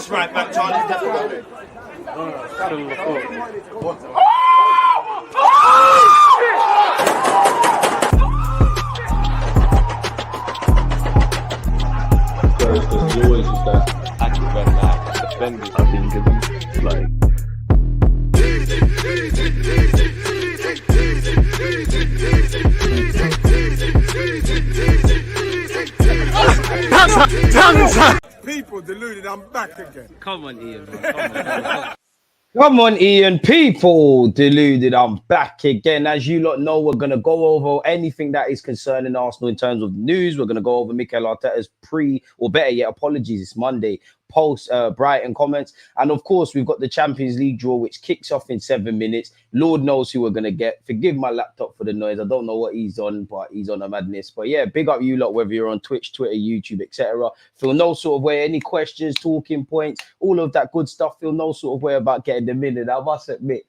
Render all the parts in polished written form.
That's right back, Charlie. Definitely. There's always just that active when that defenders, I think, is like. People deluded, I'm back again. Come on, Ian, man. Come on, Ian. People deluded, I'm back again. As you lot know, we're going to go over anything that is concerning Arsenal in terms of news. We're going to go over Mikel Arteta's or better yet, apologies, it's Monday, post Brighton comments. And of course, we've got the Champions League draw, which kicks off in 7 minutes. Lord knows who we're going to get. Forgive my laptop for the noise. I don't know what he's on, but he's on a madness. But yeah, big up you lot, whether you're on Twitch, Twitter, YouTube, etc. Feel no sort of way. Any questions, talking points, all of that good stuff. Feel no sort of way about getting them in. And I must admit,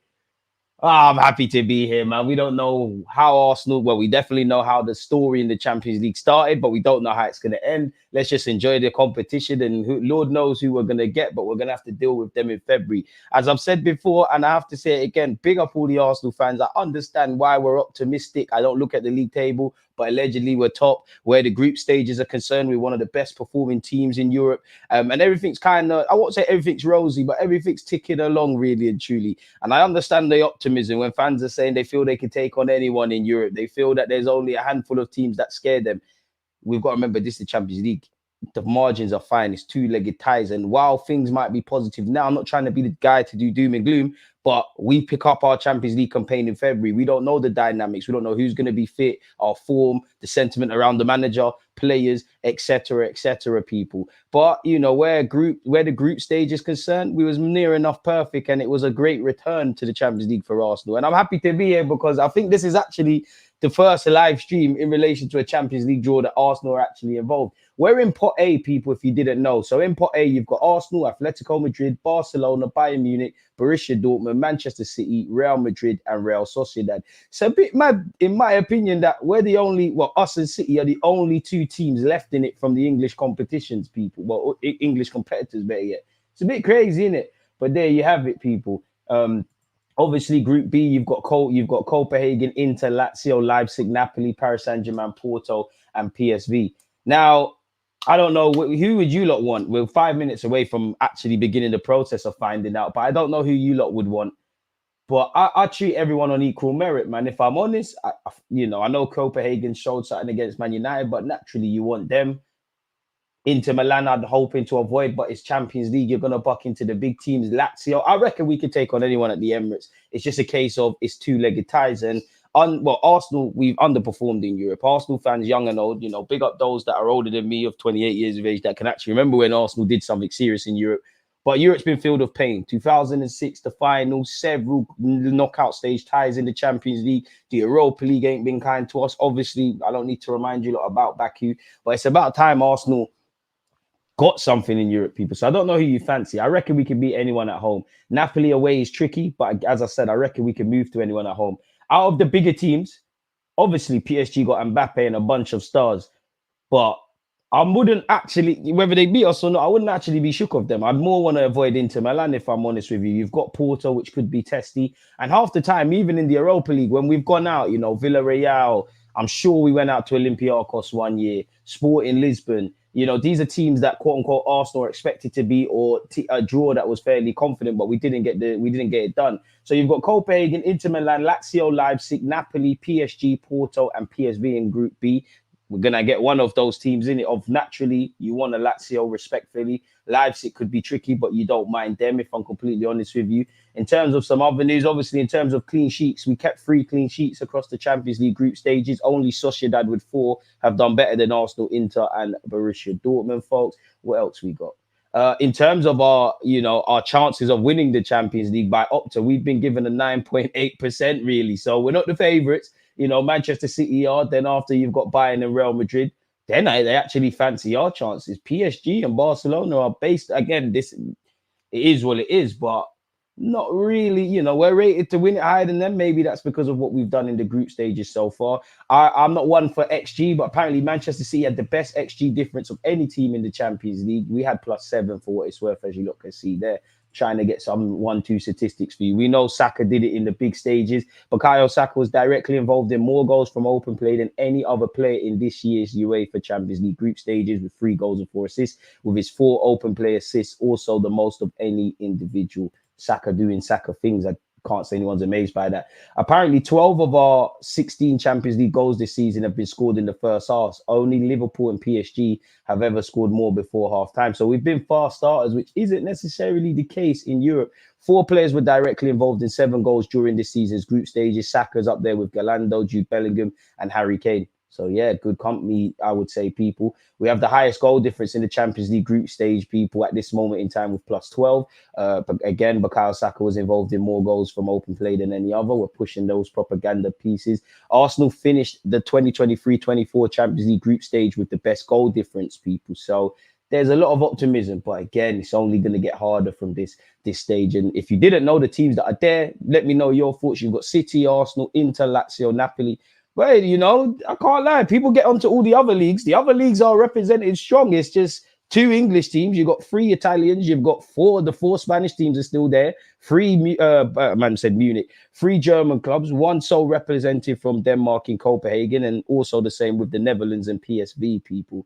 I'm happy to be here, man. We don't know how Arsenal, well, we definitely know how the story in the Champions League started, but we don't know how it's going to end. Let's just enjoy the competition, and Lord knows who we're going to get, but we're going to have to deal with them in February. As I've said before, and I have to say it again, big up all the Arsenal fans. I understand why we're optimistic. I don't look at the league table, but allegedly we're top. Where the group stages are concerned, we're one of the best performing teams in Europe. And everything's kind of, I won't say everything's rosy, but everything's ticking along really and truly. And I understand the optimism when fans are saying they feel they can take on anyone in Europe. They feel that there's only a handful of teams that scare them. We've got to remember this is the Champions League. The margins are fine. It's two-legged ties. And while things might be positive now, I'm not trying to be the guy to do doom and gloom, but we pick up our Champions League campaign in February. We don't know the dynamics. We don't know who's going to be fit, our form, the sentiment around the manager, players, etc., people. But, you know, where the group stage is concerned, we was near enough perfect, and it was a great return to the Champions League for Arsenal. And I'm happy to be here because I think this is actually the first live stream in relation to a Champions League draw that Arsenal are actually involved. We're in Pot A, people, if you didn't know. So in Pot A, you've got Arsenal, Atletico Madrid, Barcelona, Bayern Munich, Borussia Dortmund, Manchester City, Real Madrid, and Real Sociedad. It's a bit mad, in my opinion, that we're the only, well, us and City are the only two teams left in it from the English competitions, people. Well, English competitors, better yet. It's a bit crazy, isn't it? But there you have it, people. Obviously, Group B, you've got Copenhagen, Inter, Lazio, Leipzig, Napoli, Paris Saint-Germain, Porto, and PSV. Now, I don't know, who would you lot want? We're 5 minutes away from actually beginning the process of finding out, but I don't know who you lot would want. But I treat everyone on equal merit, man. If I'm honest, I know Copenhagen showed something against Man United, but naturally you want them. Inter Milan, I'm hoping to avoid, but it's Champions League. You're going to buck into the big teams. Lazio, I reckon we could take on anyone at the Emirates. It's just a case of it's two-legged ties. And, Arsenal, we've underperformed in Europe. Arsenal fans, young and old, big up those that are older than me of 28 years of age that can actually remember when Arsenal did something serious in Europe. But Europe's been filled with pain. 2006, the final, several knockout stage ties in the Champions League. The Europa League ain't been kind to us. Obviously, I don't need to remind you lot about Baku, but it's about time Arsenal got something in Europe, people. So I don't know who you fancy. I reckon we can beat anyone at home. Napoli away is tricky, but as I said, I reckon we can move to anyone at home. Out of the bigger teams, obviously PSG got Mbappe and a bunch of stars, but I wouldn't actually, whether they beat us or not, I wouldn't actually be shook of them. I'd more want to avoid Inter Milan, if I'm honest with you. You've got Porto, which could be testy. And half the time, even in the Europa League, when we've gone out, Villarreal, I'm sure we went out to Olympiacos one year, Sporting Lisbon. These are teams that quote unquote Arsenal are expected to be, or a draw that was fairly confident, but we didn't get it done. So you've got Copenhagen, Inter Milan, Lazio, Leipzig, Napoli, PSG, Porto, and PSV in Group B. We're gonna get one of those teams in it. Naturally, you want a Lazio, respectfully. Leipzig could be tricky, but you don't mind them, if I'm completely honest with you. In terms of some other news, obviously, in terms of clean sheets, we kept 3 clean sheets across the Champions League group stages. Only Sociedad with 4 have done better than Arsenal, Inter, and Borussia Dortmund, folks. What else we got? In terms of our chances of winning the Champions League by Opta, we've been given a 9.8% really. So we're not the favourites. Manchester City are. Then after you've got Bayern and Real Madrid, then they actually fancy our chances. PSG and Barcelona are based, again, it is what it is, but Not really, we're rated to win it higher than them. Maybe that's because of what we've done in the group stages so far. I'm not one for XG, but apparently Manchester City had the best XG difference of any team in the Champions League. We had +7 for what it's worth, as you look can see there. Trying to get some 1-2 statistics for you. We know Saka did it in the big stages. Bukayo Saka was directly involved in more goals from open play than any other player in this year's UEFA Champions League group stages, with 3 goals and 4 assists, with his 4 open play assists, also the most of any individual. Saka doing Saka things. I can't say anyone's amazed by that. Apparently, 12 of our 16 Champions League goals this season have been scored in the first half. Only Liverpool and PSG have ever scored more before half-time. So we've been fast starters, which isn't necessarily the case in Europe. 4 players were directly involved in 7 goals during this season's group stages. Saka's up there with Gallardo, Jude Bellingham, and Harry Kane. So, yeah, good company, I would say, people. We have the highest goal difference in the Champions League group stage, people, at this moment in time with +12. But again, Bukayo Saka was involved in more goals from open play than any other. We're pushing those propaganda pieces. Arsenal finished the 2023-24 Champions League group stage with the best goal difference, people. So there's a lot of optimism. But again, it's only going to get harder from this stage. And if you didn't know the teams that are there, let me know your thoughts. You've got City, Arsenal, Inter, Lazio, Napoli. Well, I can't lie. People get onto all the other leagues. The other leagues are represented strong. It's just 2 English teams. You've got 3 Italians. You've got 4. The 4 Spanish teams are still there. 3 man said Munich. 3 German clubs. 1 sole representative from Denmark in Copenhagen, and also the same with the Netherlands and PSV people.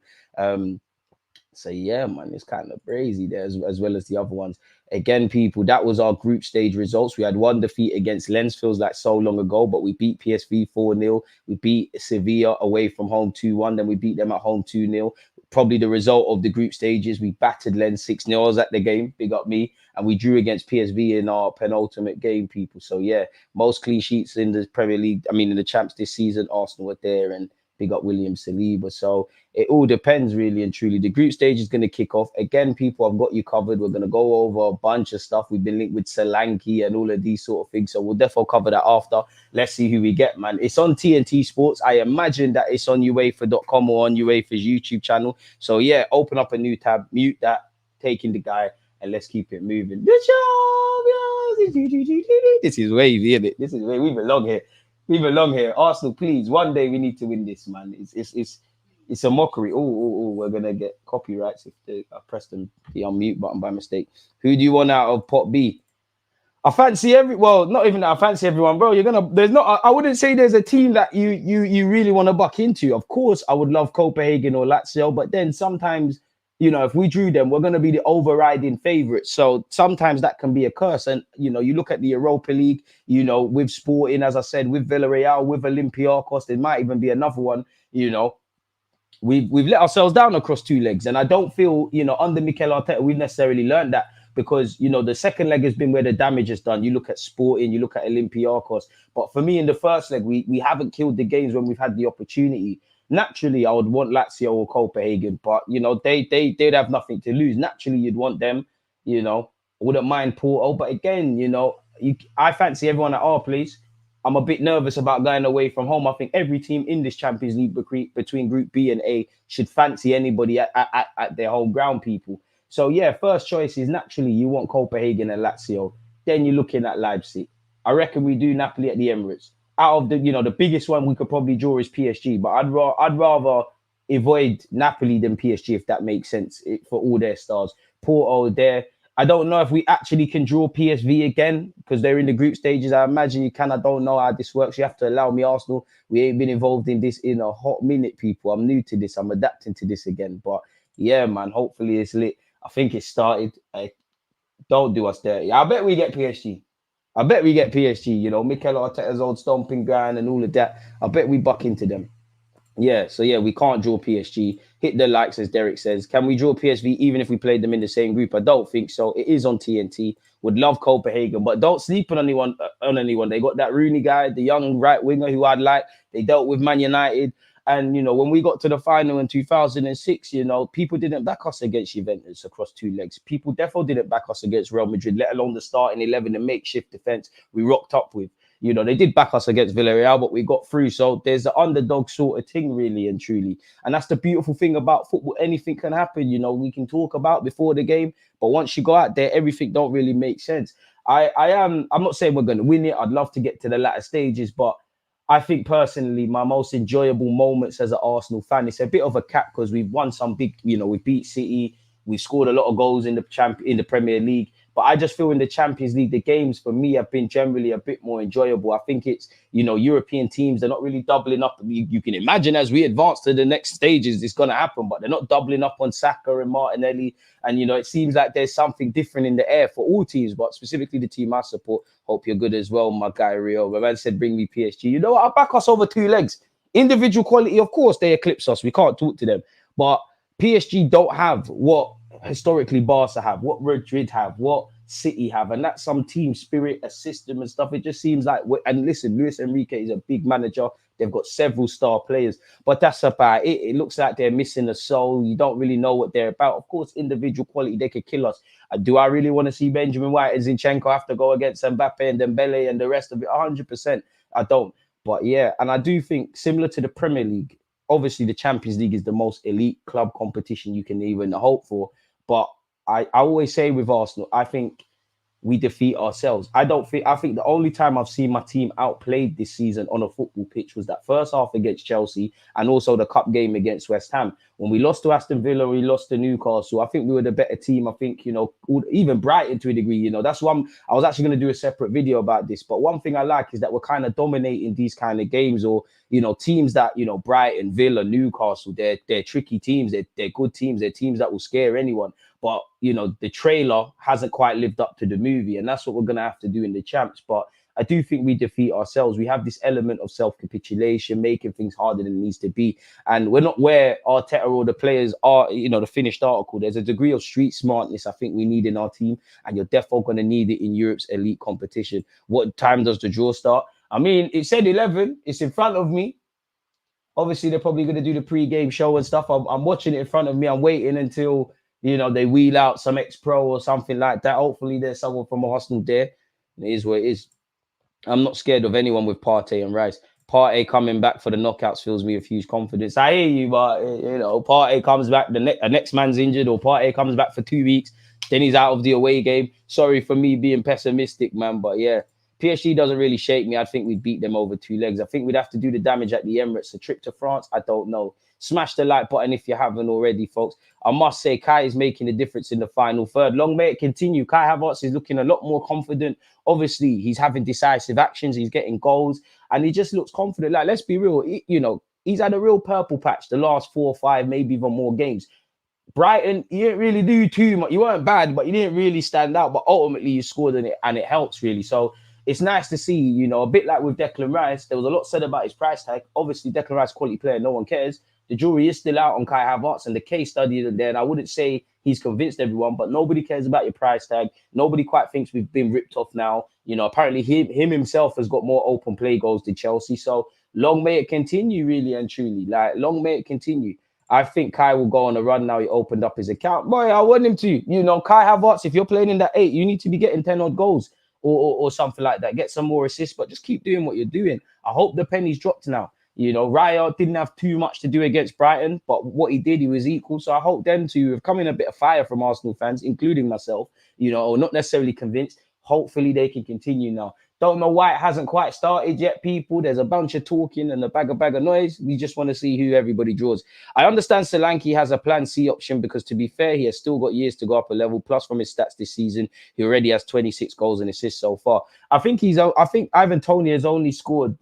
So yeah, man, it's kind of crazy there as well as the other ones. Again, people, that was our group stage results. We had 1 defeat against Lens, feels like so long ago, but we beat PSV 4-0. We beat Sevilla away from home 2-1. Then we beat them at home 2-0. Probably the result of the group stages. We battered Lens 6-0. I was at the game, big up me. And we drew against PSV in our penultimate game, people. So yeah, most clean sheets in the Premier League. I mean, in the champs this season, Arsenal were there, and big up William Saliba. So it all depends, really and truly. The group stage is going to kick off. Again, people, I've got you covered. We're going to go over a bunch of stuff. We've been linked with Solanke and all of these sort of things. So we'll definitely cover that after. Let's see who we get, man. It's on TNT Sports. I imagine that it's on UEFA.com or on UEFA's YouTube channel. So yeah, open up a new tab, mute that, taking the guy, and let's keep it moving. This is wavy, isn't it? This is wavy. We belong here. We belong here. Arsenal, please. One day we need to win this, man. It's a mockery. Oh, we're gonna get copyrights if I pressed the unmute button by mistake. Who do you want out of pot B? I fancy not even that I fancy everyone, bro. I wouldn't say there's a team that you really want to buck into. Of course, I would love Copenhagen or Lazio, but then sometimes, if we drew them, we're going to be the overriding favorites. So sometimes that can be a curse. And, you look at the Europa League, with Sporting, as I said, with Villarreal, with Olympiacos, there might even be another one, We've let ourselves down across 2 legs. And I don't feel, under Mikel Arteta, we've necessarily learned that, because, the second leg has been where the damage is done. You look at Sporting, you look at Olympiacos. But for me, in the first leg, we haven't killed the games when we've had the opportunity. Naturally, I would want Lazio or Copenhagen, but, they'd have nothing to lose. Naturally, you'd want them, I wouldn't mind Porto. But again, I fancy everyone at our place. I'm a bit nervous about going away from home. I think every team in this Champions League between Group B and A should fancy anybody at their home ground, people. So, yeah, first choice is naturally you want Copenhagen and Lazio. Then you're looking at Leipzig. I reckon we do Napoli at the Emirates. Out of the, the biggest one we could probably draw is PSG, but I'd rather avoid Napoli than PSG, if that makes sense, for all their stars. Porto there. I don't know if we actually can draw PSV again, because they're in the group stages. I imagine you can. I don't know how this works. You have to allow me, Arsenal. We ain't been involved in this in a hot minute, people. I'm new to this. I'm adapting to this again. But yeah, man, hopefully it's lit. I think it started. Don't do us dirty. I bet we get PSG. Mikel Arteta's old stomping ground and all of that. I bet we buck into them. Yeah, so yeah, we can't draw PSG. Hit the likes, as Derek says. Can we draw PSV even if we played them in the same group? I don't think so. It is on TNT. Would love Copenhagen, but don't sleep on anyone. They got that Rooney guy, the young right winger who I'd like. They dealt with Man United. And, when we got to the final in 2006, people didn't back us against Juventus across 2 legs. People definitely didn't back us against Real Madrid, let alone the starting 11, the makeshift defense we rocked up with. They did back us against Villarreal, but we got through. So there's the underdog sort of thing, really and truly. And that's the beautiful thing about football. Anything can happen. We can talk about before the game, but once you go out there, everything don't really make sense. I'm not saying we're going to win it. I'd love to get to the latter stages, but I think personally, my most enjoyable moments as an Arsenal fan, it's a bit of a cap because we've won some big, we beat City, we scored a lot of goals in the Premier League. But I just feel in the Champions League, the games for me have been generally a bit more enjoyable. I think it's, European teams, they're not really doubling up. You can imagine as we advance to the next stages, it's going to happen, but they're not doubling up on Saka and Martinelli. And, it seems like there's something different in the air for all teams, but specifically the team I support. Hope you're good as well, my guy, Rio. The man said, bring me PSG. You know what? I'll back us over 2 legs. Individual quality, of course, they eclipse us. We can't talk to them. But PSG don't have what historically Barca have, what Madrid have, what City have, and that's some team spirit, a system and stuff. It just seems like, and listen, Luis Enrique is a big manager. They've got several star players, but that's about it. It looks like they're missing a soul. You don't really know what they're about. Of course, individual quality, they could kill us. Do I really want to see Benjamin White and Zinchenko have to go against Mbappe and Dembele and the rest of it? 100%. I don't. But yeah, and I do think similar to the Premier League, obviously the Champions League is the most elite club competition you can even hope for. But I always say with Arsenal, I think we defeat ourselves. I think the only time I've seen my team outplayed this season on a football pitch was that first half against Chelsea and also the cup game against West Ham. When we lost to Aston Villa, we lost to Newcastle. I think we were the better team. I think, even Brighton to a degree, that's why I was actually going to do a separate video about this. But one thing I like is that we're kind of dominating these kind of games, or, teams that, Brighton, Villa, Newcastle, they're tricky teams. They're good teams. They're teams that will scare anyone. But, the trailer hasn't quite lived up to the movie. And that's what we're going to have to do in the champs. But I do think we defeat ourselves. We have this element of self-capitulation, making things harder than it needs to be. And we're not where Arteta or the players are, the finished article. There's a degree of street smartness I think we need in our team. And you're definitely going to need it in Europe's elite competition. What time does the draw start? I mean, it said 11. It's in front of me. Obviously, they're probably going to do the pre-game show and stuff. I'm watching it in front of me. I'm waiting until, they wheel out some ex-pro or something like that. Hopefully, there's someone from Arsenal there. It is what it is. I'm not scared of anyone with Partey and Rice. Partey coming back for the knockouts fills me with huge confidence. I hear you, but, Partey comes back, the next man's injured, or Partey comes back for 2 weeks, then he's out of the away game. Sorry for me being pessimistic, man, but yeah. PSG doesn't really shake me. I think we'd beat them over 2 legs. I think we'd have to do the damage at the Emirates. A trip to France, I don't know. Smash the like button if you haven't already, folks. I must say, Kai is making a difference in the final third. Long may it continue. Kai Havertz is looking a lot more confident. Obviously, he's having decisive actions. He's getting goals. And he just looks confident. Like, let's be real. He's had a real purple patch the last 4 or 5, maybe even more games. Brighton, you didn't really do too much. You weren't bad, but you didn't really stand out. But ultimately, you scored in it, and it helps, really. So it's nice to see, a bit like with Declan Rice. There was a lot said about his price tag. Obviously, Declan Rice, quality player, no one cares. The jury is still out on Kai Havertz, and the case study is there. And I wouldn't say he's convinced everyone, but nobody cares about your price tag. Nobody quite thinks we've been ripped off now. Apparently him himself has got more open play goals than Chelsea. So long may it continue, really and truly. Like, long may it continue. I think Kai will go on a run now. He opened up his account. Boy, I want him to. Kai Havertz, if you're playing in that 8, you need to be getting 10 odd goals or something like that. Get some more assists, but just keep doing what you're doing. I hope the penny's dropped now. Raya didn't have too much to do against Brighton, but what he did, he was equal. So I hope them two have come in a bit of fire from Arsenal fans, including myself, or not necessarily convinced. Hopefully they can continue now. Don't know why it hasn't quite started yet, people. There's a bunch of talking and a bag of noise. We just want to see who everybody draws. I understand Solanke has a plan C option because, to be fair, he has still got years to go up a level. Plus, from his stats this season, he already has 26 goals and assists so far. I think Ivan Toney has only scored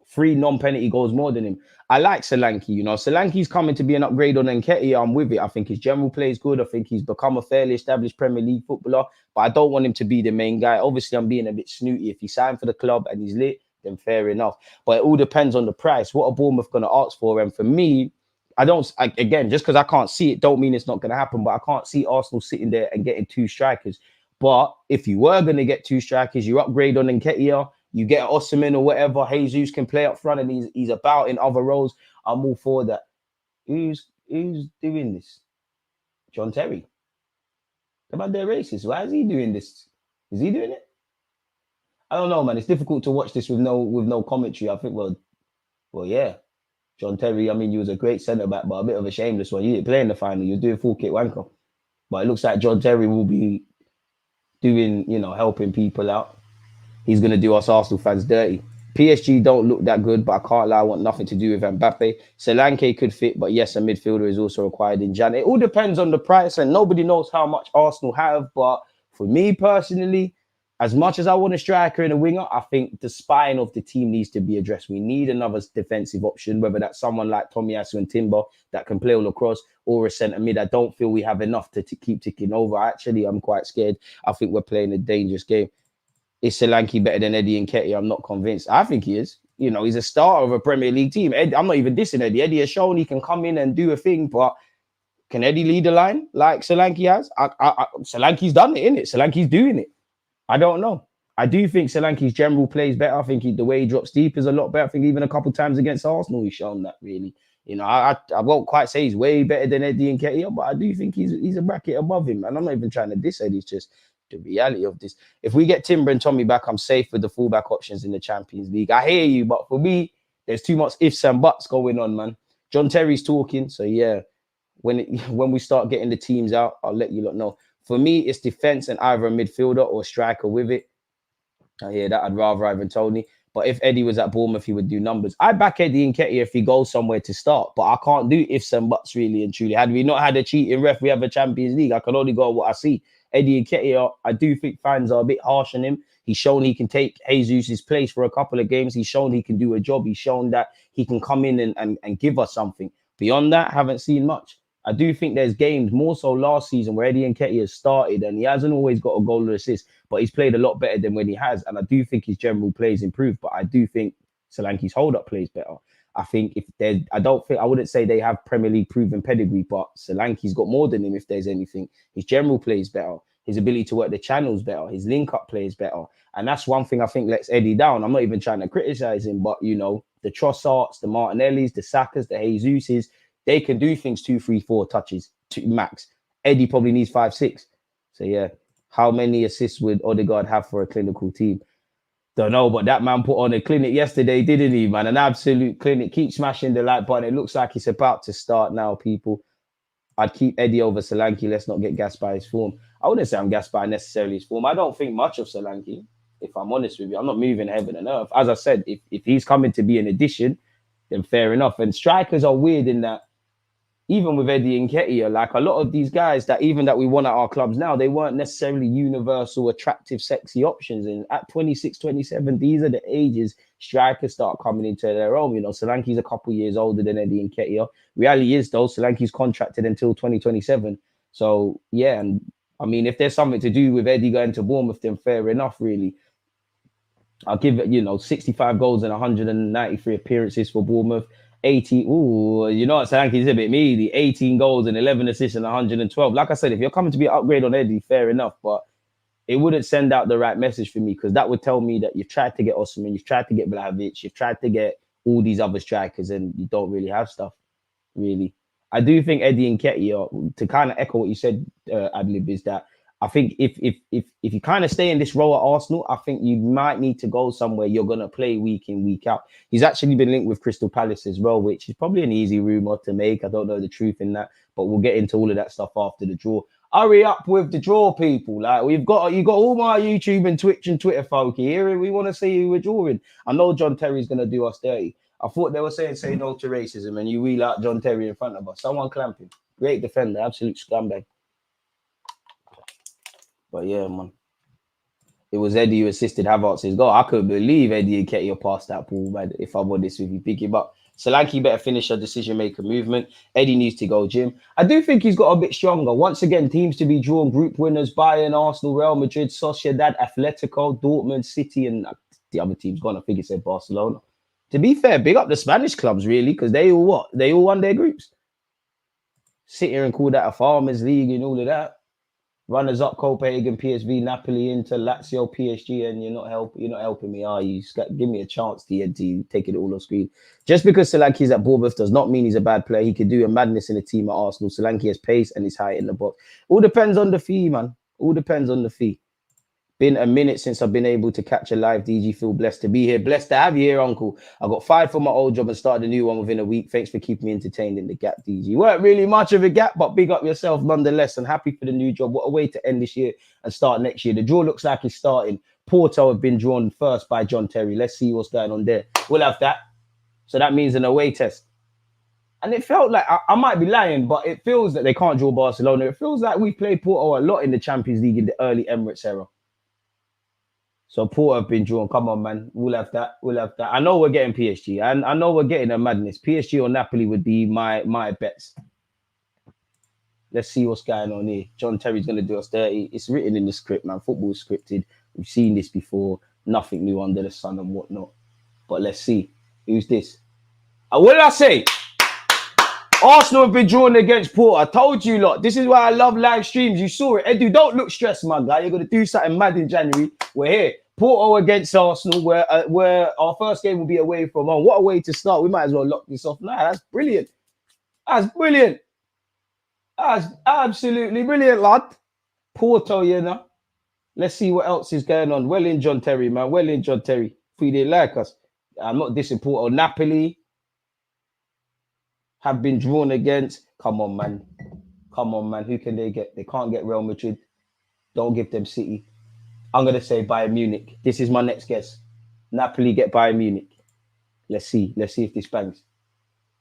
3 non-penalty goals more than him. I like Solanke. Solanke's coming to be an upgrade on Nketiah. I'm with it. I think his general play is good. I think he's become a fairly established Premier League footballer, but I don't want him to be the main guy. Obviously, I'm being a bit snooty. If he signed for the club and he's lit, then fair enough. But it all depends on the price. What are Bournemouth going to ask for? And for me, again, just because I can't see it, don't mean it's not going to happen, but I can't see Arsenal sitting there and getting 2 strikers. But if you were going to get 2 strikers, you upgrade on Nketiah, you get Osimhen or whatever, Jesus can play up front and he's about in other roles. I'm all for that. Who's doing this? John Terry. About their races. Why is he doing this? Is he doing it? I don't know, man. It's difficult to watch this with no commentary. I think, well, yeah. John Terry, I mean, you was a great centre-back, but a bit of a shameless one. You didn't play in the final. You was doing full kit wanker. But it looks like John Terry will be doing, helping people out. He's going to do us Arsenal fans dirty. PSG don't look that good, but I can't lie, I want nothing to do with Mbappe. Solanke could fit, but yes, a midfielder is also required in Jan. It all depends on the price, and nobody knows how much Arsenal have. But for me personally, as much as I want a striker and a winger, I think the spine of the team needs to be addressed. We need another defensive option, whether that's someone like Tomiyasu and Timber that can play all across, or a centre mid. I don't feel we have enough to keep ticking over. Actually, I'm quite scared. I think we're playing a dangerous game. Is Solanke better than Eddie Nketiah? I'm not convinced. I think he is. He's a starter of a Premier League team. I'm not even dissing Eddie. Eddie has shown he can come in and do a thing, but can Eddie lead the line like Solanke has? Solanke's done it, innit? Solanke's doing it. I don't know. I do think Solanke's general plays better. I think the way he drops deep is a lot better. I think even a couple times against Arsenal, he's shown that, really. I won't quite say he's way better than Eddie Nketiah, but I do think he's a bracket above him. And I'm not even trying to diss Eddie. It's just the reality of this. If we get Timber and Tommy back, I'm safe with the fullback options in the Champions League. I hear you, but for me, there's too much ifs and buts going on, man. John Terry's talking, so yeah. When we start getting the teams out, I'll let you lot know. For me, it's defense and either a midfielder or a striker with it. I hear that. I'd rather Ivan Toney. But if Eddie was at Bournemouth, he would do numbers. I back Eddie Nketiah if he goes somewhere to start, but I can't do ifs and buts really and truly. Had we not had a cheating ref, we have a Champions League. I can only go on what I see. Eddie Nketiah, I do think fans are a bit harsh on him. He's shown he can take Jesus' place for a couple of games. He's shown he can do a job. He's shown that he can come in and give us something. Beyond that, haven't seen much. I do think there's games, more so last season, where Eddie Nketiah has started and he hasn't always got a goal or assist, but he's played a lot better than when he has. And I do think his general plays improved, but I do think Solanke's hold-up plays better. I think I wouldn't say they have Premier League proven pedigree, but Solanke's got more than him if there's anything. His general plays better. His ability to work the channels better. His link-up plays better. And that's one thing I think lets Eddie down. I'm not even trying to criticize him, but, the Trossards, the Martinellis, the Sakas, the Jesuses, they can do things 2, 3, 4 touches max. Eddie probably needs 5, 6. So, yeah. How many assists would Odegaard have for a clinical team? Don't know, but that man put on a clinic yesterday, didn't he, man? An absolute clinic. Keep smashing the like button. It looks like it's about to start now, people. I'd keep Eddie over Solanke. Let's not get gassed by his form. I wouldn't say I'm gassed by necessarily his form. I don't think much of Solanke, if I'm honest with you. I'm not moving heaven and earth. As I said, if he's coming to be an addition, then fair enough. And strikers are weird in that, even with Eddie Nketiah, like a lot of these guys that we want at our clubs now, they weren't necessarily universal, attractive, sexy options. And at 26, 27, these are the ages strikers start coming into their own. Solanke's a couple years older than Eddie Nketiah. Reality is, though, Solanke's contracted until 2027. So, yeah, and I mean, if there's something to do with Eddie going to Bournemouth, then fair enough, really. I'll give it, 65 goals and 193 appearances for Bournemouth. 18. Ooh, Solanke's a bit meaty. 18 goals and 11 assists and 112. Like I said, if you're coming to be an upgrade on Eddie, fair enough. But it wouldn't send out the right message for me, because that would tell me that you've tried to get Osimhen, you've tried to get Vlahovic, you've tried to get all these other strikers, and you don't really have stuff, really. I do think Eddie Nketiah, to kind of echo what you said, Adlib, is that I think if you kind of stay in this role at Arsenal, I think you might need to go somewhere you're going to play week in, week out. He's actually been linked with Crystal Palace as well, which is probably an easy rumour to make. I don't know the truth in that, but we'll get into all of that stuff after the draw. Hurry up with the draw, people. Like, you got all my YouTube and Twitch and Twitter folk here. We want to see who we're drawing. I know John Terry's going to do us dirty. I thought they were saying say no to racism, and you wheel out John Terry in front of us. Someone clamping. Great defender, absolute scumbag. But yeah, man. It was Eddie who assisted Havertz's goal. I couldn't believe Eddie Nketiah passed that ball, man, if I'm honest with you. Pick him up. Solanke better finish a decision-maker movement. Eddie needs to go gym. I do think he's got a bit stronger. Once again, teams to be drawn, group winners, Bayern, Arsenal, Real Madrid, Sociedad, Atletico, Dortmund, City, and the other team's gone. I think it said Barcelona. To be fair, big up the Spanish clubs, really, because they all what? They all won their groups. Sit here and call that a Farmers League and all of that. Runners up: Copenhagen, PSV, Napoli, Inter, Lazio, PSG, and you're not helping me, are you? Give me a chance, TNT, taking it all off screen. Just because Solanke's at Bournemouth does not mean he's a bad player. He could do a madness in a team at Arsenal. Solanke has pace and is high in the box. All depends on the fee, man. All depends on the fee. Been a minute since I've been able to catch a live DG. Feel blessed to be here. Blessed to have you here, Uncle. I got fired from my old job and started a new one within a week. Thanks for keeping me entertained in the gap, DG. Weren't really much of a gap, but big up yourself nonetheless. And happy for the new job. What a way to end this year and start next year. The draw looks like it's starting. Porto have been drawn first by John Terry. Let's see what's going on there. We'll have that. So that means an away test. And it felt like, I might be lying, but it feels that they can't draw Barcelona. It feels like we played Porto a lot in the Champions League in the early Emirates era. So Porto have been drawn. Come on, man. We'll have that. We'll have that. I know we're getting PSG. And I know we're getting a madness. PSG or Napoli would be my bets. Let's see what's going on here. John Terry's going to do us dirty. It's written in the script, man. Football's scripted. We've seen this before. Nothing new under the sun and whatnot. But let's see. Who's this? What did I say? Arsenal have been drawn against Porto. I told you, lot. This is why I love live streams. You saw it. Edu, don't look stressed, my guy. You're going to do something mad in January. We're here. Porto against Arsenal, where our first game will be away from home. What a way to start. We might as well lock this off now. That's brilliant. That's brilliant. That's absolutely brilliant, lad. Porto, you know. Let's see what else is going on. Well in John Terry, man. Well in John Terry. If he didn't like us. I'm not dissing Porto. Napoli have been drawn against. Come on, man. Come on, man. Who can they get? They can't get Real Madrid. Don't give them City. I'm going to say Bayern Munich. This is my next guess. Napoli get Bayern Munich. Let's see. Let's see if this bangs.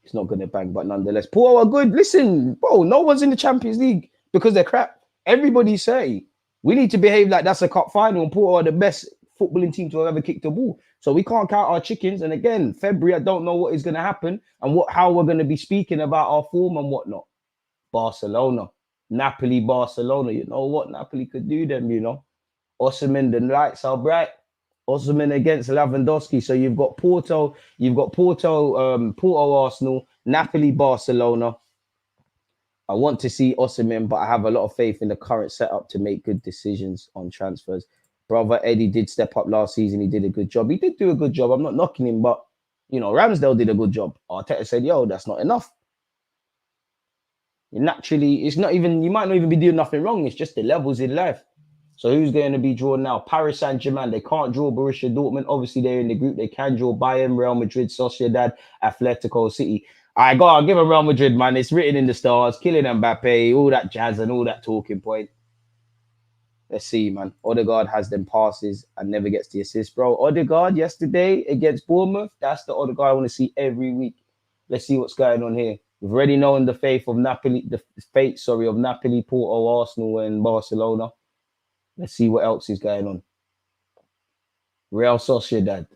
It's not going to bang, but nonetheless. Porto are good. Listen, bro, no one's in the Champions League because they're crap. Everybody's saying we need to behave like that's a cup final, and Porto are the best footballing team to have ever kicked a ball. So we can't count our chickens. And again, February, I don't know what is going to happen and how we're going to be speaking about our form and whatnot. Barcelona, Napoli, Barcelona. You know what? Napoli could do them, you know. Osimhen, the lights are bright. Osimhen against Lewandowski. So you've got Porto, Porto, Arsenal, Napoli, Barcelona. I want to see Osimhen, but I have a lot of faith in the current setup to make good decisions on transfers. Brother Eddie did step up last season. He did a good job. He did do a good job. I'm not knocking him, but, you know, Ramsdale did a good job. Arteta said, yo, that's not enough. Naturally, it's not even, you might not even be doing nothing wrong. It's just the levels in life. So who's going to be drawn now? Paris Saint-Germain. They can't draw Borussia Dortmund. Obviously, they're in the group. They can draw Bayern, Real Madrid, Sociedad, Atletico City. I got to give them Real Madrid, man. It's written in the stars. Killing Mbappe, all that jazz and all that talking point. Let's see, man. Odegaard has them passes and never gets the assist, bro. Odegaard yesterday against Bournemouth. That's the Odegaard I want to see every week. Let's see what's going on here. We've already known the fate of Napoli, of Napoli, Porto, Arsenal, and Barcelona. Let's see what else is going on. Real Sociedad.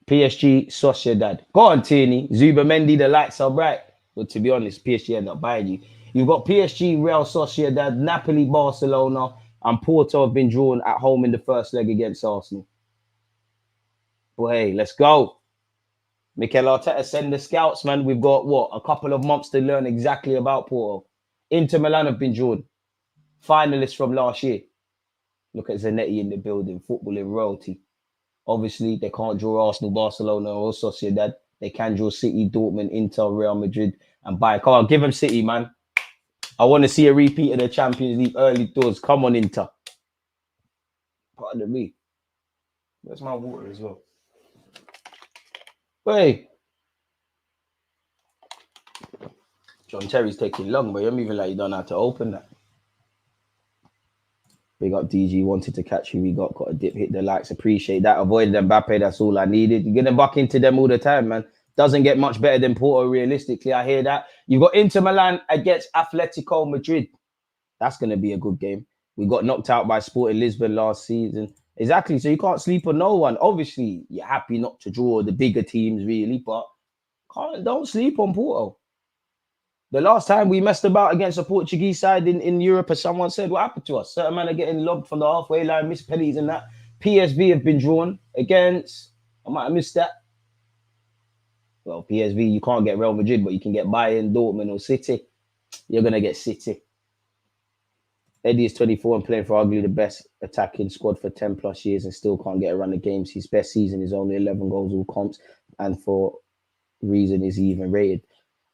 PSG, Sociedad. Go on, Tierney. Zubimendi, the lights are bright. But to be honest, PSG end up buying you. You've got PSG, Real Sociedad, Napoli, Barcelona, and Porto have been drawn at home in the first leg against Arsenal. Well, hey, let's go. Mikel Arteta, send the scouts, man. We've got, a couple of months to learn exactly about Porto. Inter Milan have been drawn. Finalists from last year. Look at Zanetti in the building, football in royalty. Obviously, they can't draw Arsenal, Barcelona, or Sociedad. They can draw City, Dortmund, Inter, Real Madrid, and Bayern. Come on, give them City, man. I want to see a repeat of the Champions League early doors. Come on, Inter. Pardon me. Where's my water as well? Wait. John Terry's taking long, but you're moving like you don't know how to open that. Big up DG, wanted to catch who we got a dip, hit the likes, appreciate that. Avoided Mbappe, that's all I needed. You're going to buck into them all the time, man. Doesn't get much better than Porto, realistically. I hear that. You've got Inter Milan against Atletico Madrid. That's going to be a good game. We got knocked out by Sporting Lisbon last season. Exactly, so you can't sleep on no one. Obviously, you're happy not to draw the bigger teams, really, but don't sleep on Porto. The last time we messed about against a Portuguese side in Europe, as someone said, what happened to us? Certain men are getting lobbed from the halfway line, missed penalties and that. PSV have been drawn against, I might have missed that. Well, PSV, you can't get Real Madrid, but you can get Bayern, Dortmund or City. You're going to get City. Eddie is 24 and playing for arguably the best attacking squad for 10 plus years and still can't get a run of games. His best season is only 11 goals all comps, and for reason is he even rated.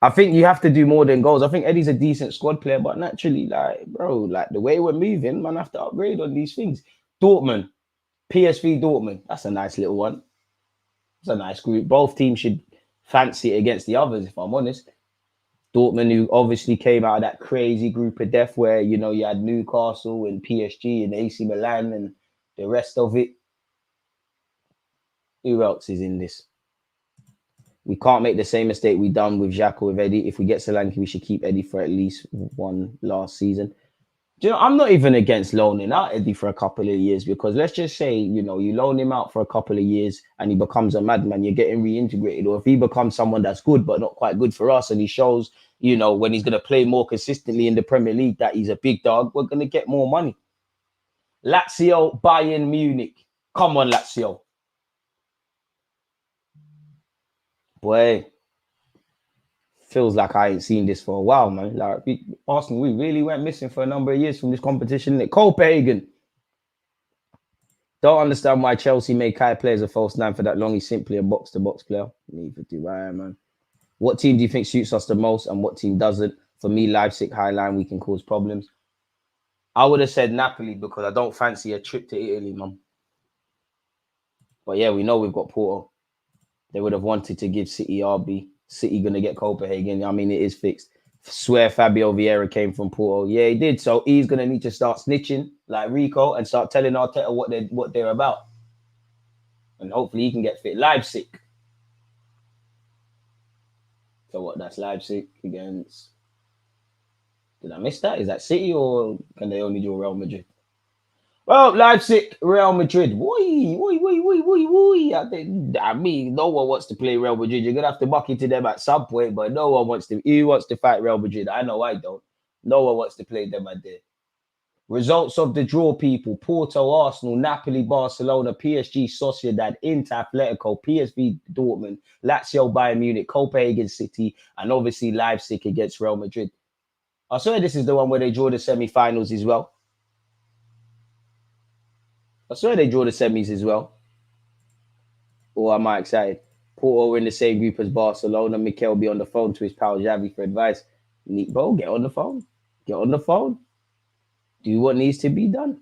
I think you have to do more than goals. I think Eddie's a decent squad player, but naturally, like, bro, like the way we're moving, man, I have to upgrade on these things. Dortmund, PSV Dortmund, that's a nice little one. It's a nice group. Both teams should fancy it against the others, if I'm honest. Dortmund, who obviously came out of that crazy group of death where, you know, you had Newcastle and PSG and AC Milan and the rest of it. Who else is in this? We can't make the same mistake we done with Xhaka with Eddie. If we get Solanke, we should keep Eddie for at least one last season. Do you know, I'm not even against loaning out Eddie for a couple of years, because let's just say, you know, you loan him out for a couple of years and he becomes a madman, you're getting reintegrated. Or if he becomes someone that's good but not quite good for us, and he shows, you know, when he's going to play more consistently in the Premier League that he's a big dog, we're going to get more money. Lazio, Bayern Munich. Come on, Lazio. Boy, feels like I ain't seen this for a while, man. Like Arsenal, we really went missing for a number of years from this competition. Copenhagen. Don't understand why Chelsea made Kai play as a false nine for that long. He's simply a box-to-box player. Neither do I, man. What team do you think suits us the most and what team doesn't? For me, Leipzig, high line, we can cause problems. I would have said Napoli because I don't fancy a trip to Italy, man. But yeah, we know we've got Porto. They would have wanted to give City RB. City going to get Copenhagen. I mean, it is fixed. Swear Fabio Vieira came from Porto. Yeah, he did. So he's going to need to start snitching like Rico and start telling Arteta what they're about. And hopefully he can get fit. Leipzig. So what? That's Leipzig against... Did I miss that? Is that City or can they only do Real Madrid? Well, Leipzig, Real Madrid. I mean, no one wants to play Real Madrid. You're going to have to buck into them at some point, but no one wants to. Who wants to fight Real Madrid? I know I don't. No one wants to play them at there. Results of the draw, people. Porto, Arsenal, Napoli, Barcelona, PSG, Sociedad, Inter, Atletico, PSV, Dortmund, Lazio, Bayern Munich, Copenhagen City, and obviously Leipzig against Real Madrid. I swear this is the one where they draw the semi-finals as well. I swear they draw the semis as well. Or am I excited? Porto are in the same group as Barcelona. Mikel will be on the phone to his pal Xavi for advice. Bro, get on the phone. Get on the phone. Do what needs to be done.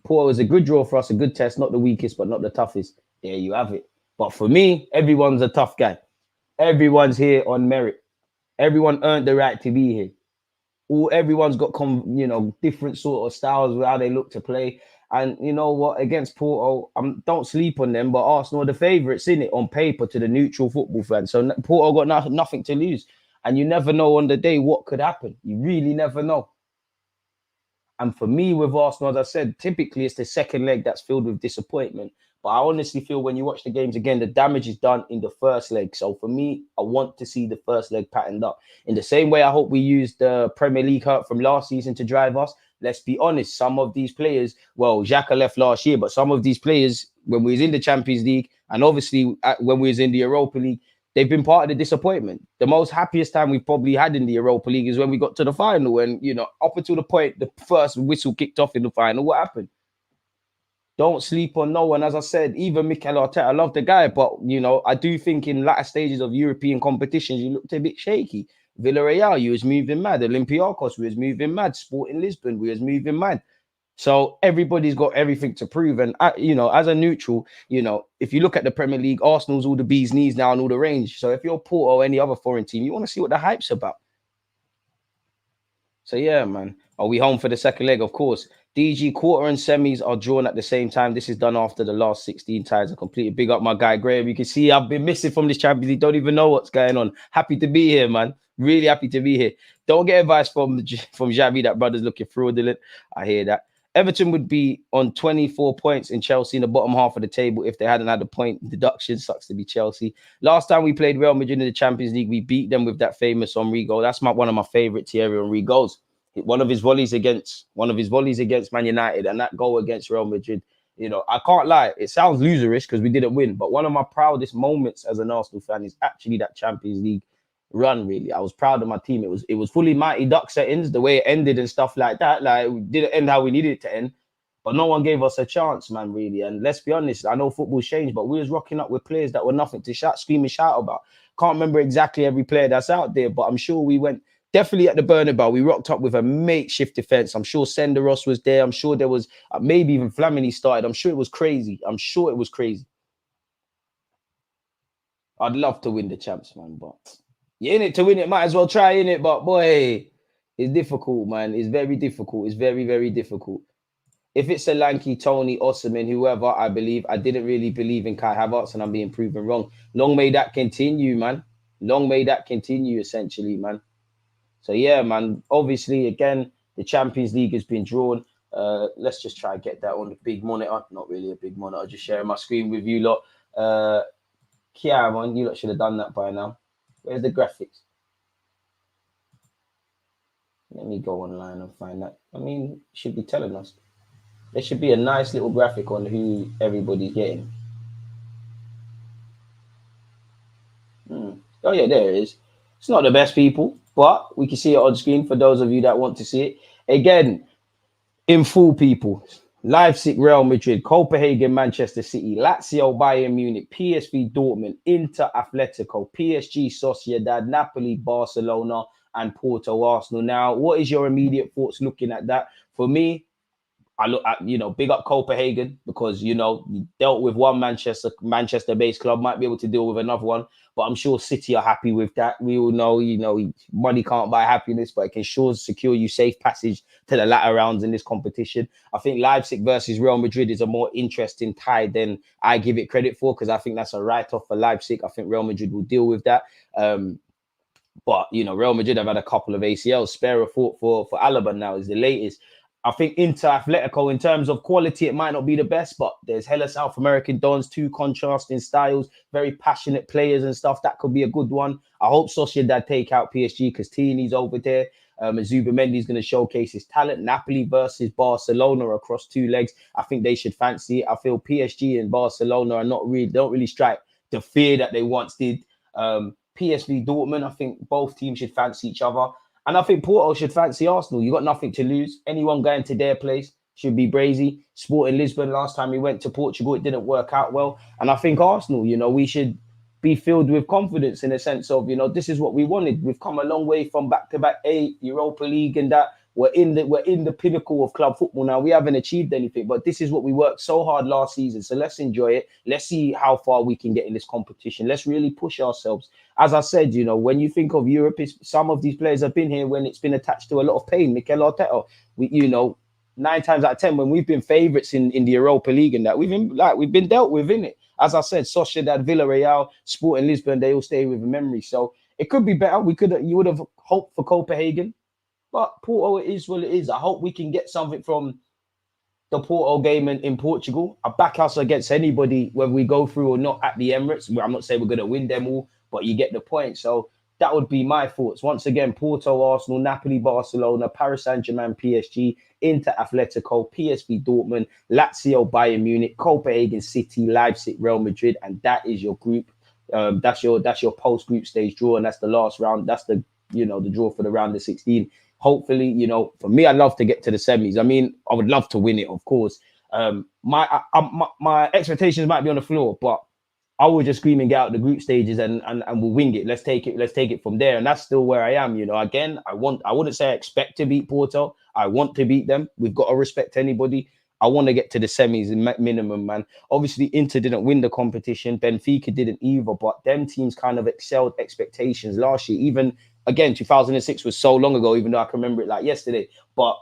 Porto is a good draw for us, a good test. Not the weakest, but not the toughest. There you have it. But for me, everyone's a tough guy. Everyone's here on merit. Everyone earned the right to be here. Everyone's got different sort of styles with how they look to play. And you know what? Against Porto, don't sleep on them, but Arsenal are the favourites, in it on paper to the neutral football fan. So Porto got nothing to lose. And you never know on the day what could happen. You really never know. And for me with Arsenal, as I said, typically it's the second leg that's filled with disappointment. But I honestly feel when you watch the games again, the damage is done in the first leg. So for me, I want to see the first leg patterned up. In the same way, I hope we use the Premier League hurt from last season to drive us. Let's be honest, some of these players, well, Xhaka left last year, but some of these players, when we was in the Champions League, and obviously when we was in the Europa League, they've been part of the disappointment. The most happiest time we've probably had in the Europa League is when we got to the final. And, up until the point the first whistle kicked off in the final, what happened? Don't sleep on no one. As I said, even Mikel Arteta, I love the guy, but, I do think in latter stages of European competitions, you looked a bit shaky. Villarreal, you was moving mad. Olympiacos, we was moving mad. Sporting Lisbon, we was moving mad. So everybody's got everything to prove. And, as a neutral, if you look at the Premier League, Arsenal's all the bee's knees now and all the range. So if you're Porto or any other foreign team, you want to see what the hype's about. So, yeah, man. Are we home for the second leg? Of course. DG quarter and semis are drawn at the same time. This is done after the last 16 ties are completed. Big up my guy, Graham. You can see I've been missing from this Champions League. Don't even know what's going on. Happy to be here, man. Really happy to be here. Don't get advice from Xavi that brother's looking fraudulent. I hear that. Everton would be on 24 points in Chelsea in the bottom half of the table if they hadn't had a point deduction. Sucks to be Chelsea. Last time we played Real Madrid in the Champions League, we beat them with that famous Henry goal. That's one of my favourite Thierry Henry goals. One of his volleys against Man United and that goal against Real Madrid. I can't lie. It sounds loserish because we didn't win. But one of my proudest moments as an Arsenal fan is actually that Champions League run, really. I was proud of my team. It was fully Mighty Duck settings, the way it ended and stuff like that. Like, it didn't end how we needed it to end. But no one gave us a chance, man, really. And let's be honest, I know football's changed, but we was rocking up with players that were nothing to scream and shout about. Can't remember exactly every player that's out there, but I'm sure we went definitely at the Bernabeu. We rocked up with a makeshift defense. I'm sure Senderos was there. I'm sure there was maybe even Flamini started. I'm sure it was crazy. I'm sure it was crazy. I'd love to win the champs, man, but you're in it to win it. Might as well try in it, but boy, it's difficult, man. It's very difficult. It's very, very difficult. If it's Solanke, Tony, Osimhen, whoever, I didn't really believe in Kai Havertz, and I'm being proven wrong. Long may that continue, man. Long may that continue, essentially, man. So, yeah, man, obviously, again, the Champions League has been drawn. Let's just try and get that on the big monitor. Not really a big monitor, just sharing my screen with you lot. Kiaran, you lot should have done that by now. Where's the graphics? Let me go online and find that. I mean, should be telling us. There should be a nice little graphic on who everybody's getting. Oh, yeah, there it is. It's not the best people, but we can see it on screen for those of you that want to see it. Again, in full, people. Leipzig, Real Madrid, Copenhagen, Manchester City, Lazio, Bayern Munich, PSV, Dortmund, Inter, Atletico, PSG, Sociedad, Napoli, Barcelona, and Porto, Arsenal. Now, what is your immediate thoughts looking at that? For me, I look at, big up Copenhagen because, you dealt with one Manchester-based club, might be able to deal with another one. But I'm sure City are happy with that. We all know, money can't buy happiness, but it can sure secure you safe passage to the latter rounds in this competition. I think Leipzig versus Real Madrid is a more interesting tie than I give it credit for, because I think that's a write-off for Leipzig. I think Real Madrid will deal with that. But, Real Madrid have had a couple of ACLs. Spare a thought for Alaba now is the latest. I think Inter Atletico, in terms of quality, it might not be the best, but there's hella South American dons, two contrasting styles, very passionate players and stuff. That could be a good one. I hope Sociedad take out PSG because Tini's over there. Zubimendi's going to showcase his talent. Napoli versus Barcelona across two legs. I think they should fancy it. I feel PSG and Barcelona are don't really strike the fear that they once did. PSV Dortmund, I think both teams should fancy each other. And I think Porto should fancy Arsenal. You got nothing to lose. Anyone going to their place should be brazy. Sporting Lisbon, last time we went to Portugal, it didn't work out well. And I think Arsenal, we should be filled with confidence in a sense of, this is what we wanted. We've come a long way from back-to-back 8, Europa League and that. We're in the pinnacle of club football now. We haven't achieved anything, but this is what we worked so hard last season. So let's enjoy it. Let's see how far we can get in this competition. Let's really push ourselves. As I said, when you think of Europe, some of these players have been here when it's been attached to a lot of pain. Mikel Arteta, 9 times out of 10 when we've been favourites in the Europa League and that we've been dealt with in it. As I said, Sociedad, Villarreal, Sporting Lisbon, they all stay with memory. So it could be better. You would have hoped for Copenhagen. But Porto, it is what it is. I hope we can get something from the Porto game in Portugal. I back us against anybody, whether we go through or not at the Emirates. I'm not saying we're going to win them all, but you get the point. So that would be my thoughts. Once again, Porto, Arsenal, Napoli, Barcelona, Paris Saint-Germain, PSG, Inter Atletico, PSV Dortmund, Lazio, Bayern Munich, Copenhagen City, Leipzig, Real Madrid. And that is your group. That's your post-group stage draw. And that's the last round. That's the draw for the round of 16. Hopefully, for me, I'd love to get to the semis. I mean, I would love to win it, of course. My expectations might be on the floor, but I will just scream and get out the group stages and we'll wing it. Let's take it from there. And that's still where I am. Again, I wouldn't say I expect to beat Porto. I want to beat them. We've got to respect anybody. I want to get to the semis in minimum, man. Obviously, Inter didn't win the competition. Benfica didn't either, but them teams kind of excelled expectations last year. Even, again, 2006 was so long ago, even though I can remember it like yesterday. But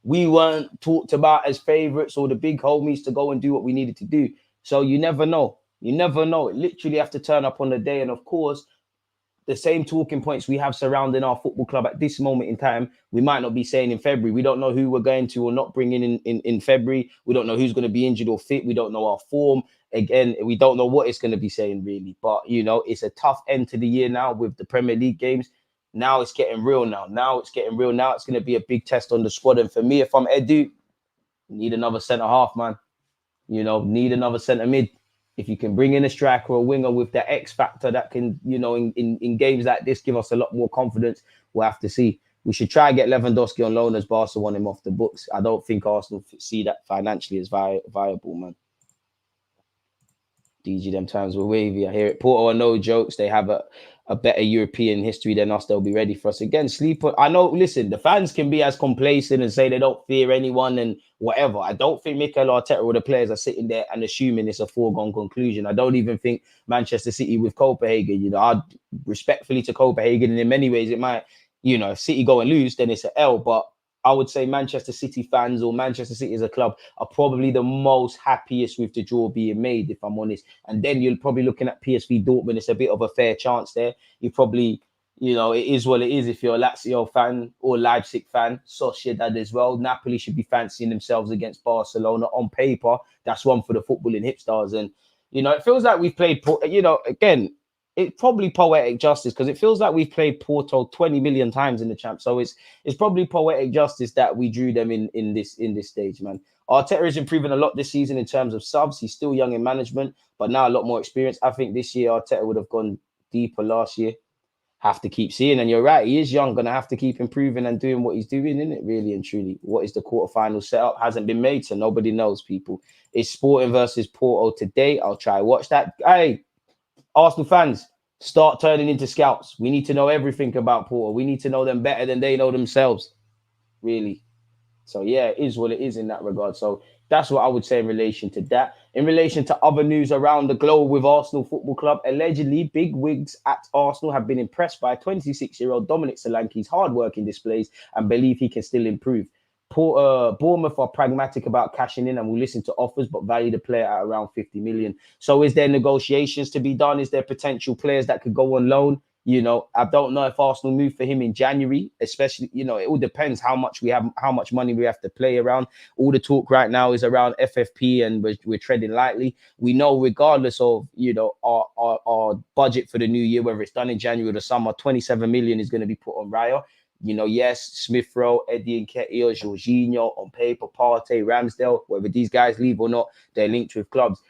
we weren't talked about as favourites or the big homies to go and do what we needed to do. So you never know. You never know. It literally have to turn up on the day. And, of course, the same talking points we have surrounding our football club at this moment in time, we might not be saying in February. We don't know who we're going to or not bring in February. We don't know who's going to be injured or fit. We don't know our form. Again, we don't know what it's going to be saying, really. But, it's a tough end to the year now with the Premier League games. Now it's getting real now. Now it's going to be a big test on the squad. And for me, if I'm Edu, need another centre-half, man. Need another centre-mid. If you can bring in a striker or a winger with the X factor that can, in games like this, give us a lot more confidence, we'll have to see. We should try and get Lewandowski on loan as Barca want him off the books. I don't think Arsenal see that financially as viable, man. DG, them times were wavy. I hear it. Porto are no jokes. They have a better European history than us. They'll be ready for us again. Sleeper. I know, listen, the fans can be as complacent and say they don't fear anyone and whatever. I don't think Mikel Arteta or the players are sitting there and assuming it's a foregone conclusion. I don't even think Manchester City with Copenhagen, you know, I'd respectfully to Copenhagen, and in many ways it might, you know, if City go and lose, then it's an L. But I would say Manchester City fans or Manchester City as a club are probably the most happiest with the draw being made, if I'm honest. And then you're probably looking at PSV Dortmund. It's a bit of a fair chance there. You probably, you know, it is what it is if you're a Lazio fan or Leipzig fan. Sociedad as well. Napoli should be fancying themselves against Barcelona. On paper, that's one for the footballing hipsters. And, you know, it feels like we've played, you know, again, it's probably poetic justice because it feels like we've played Porto 20 million times in the champ. So it's probably poetic justice that we drew them in this stage, man. Arteta is improving a lot this season in terms of subs. He's still young in management, but now a lot more experience. I think this year Arteta would have gone deeper last year. Have to keep seeing, and you're right, he is young, gonna have to keep improving and doing what he's doing, isn't it? Really and truly. What is the quarterfinal setup? Hasn't been made, so nobody knows, people. It's Sporting versus Porto today. I'll try watch that. Hey, Arsenal fans, start turning into scouts. We need to know everything about Porto. We need to know them better than they know themselves, really. So, yeah, it is what it is in that regard. So that's what I would say in relation to that. In relation to other news around the globe with Arsenal Football Club, allegedly, big wigs at Arsenal have been impressed by 26-year-old Dominic Solanke's hard-working displays and believe he can still improve. Bournemouth are pragmatic about cashing in and will listen to offers, but value the player at around 50 million. So is there negotiations to be done? Is there potential players that could go on loan? You know, I don't know if Arsenal move for him in January, especially, you know, it all depends how much money we have to play around. All the talk right now is around FFP and we're treading lightly. We know regardless of, you know, our budget for the new year, whether it's done in January or the summer, 27 million is going to be put on Raya. You know, yes, Smith Rowe, Eddie Nketiah, Jorginho, on paper, Partey, Ramsdale, whether these guys leave or not, they're linked with clubs.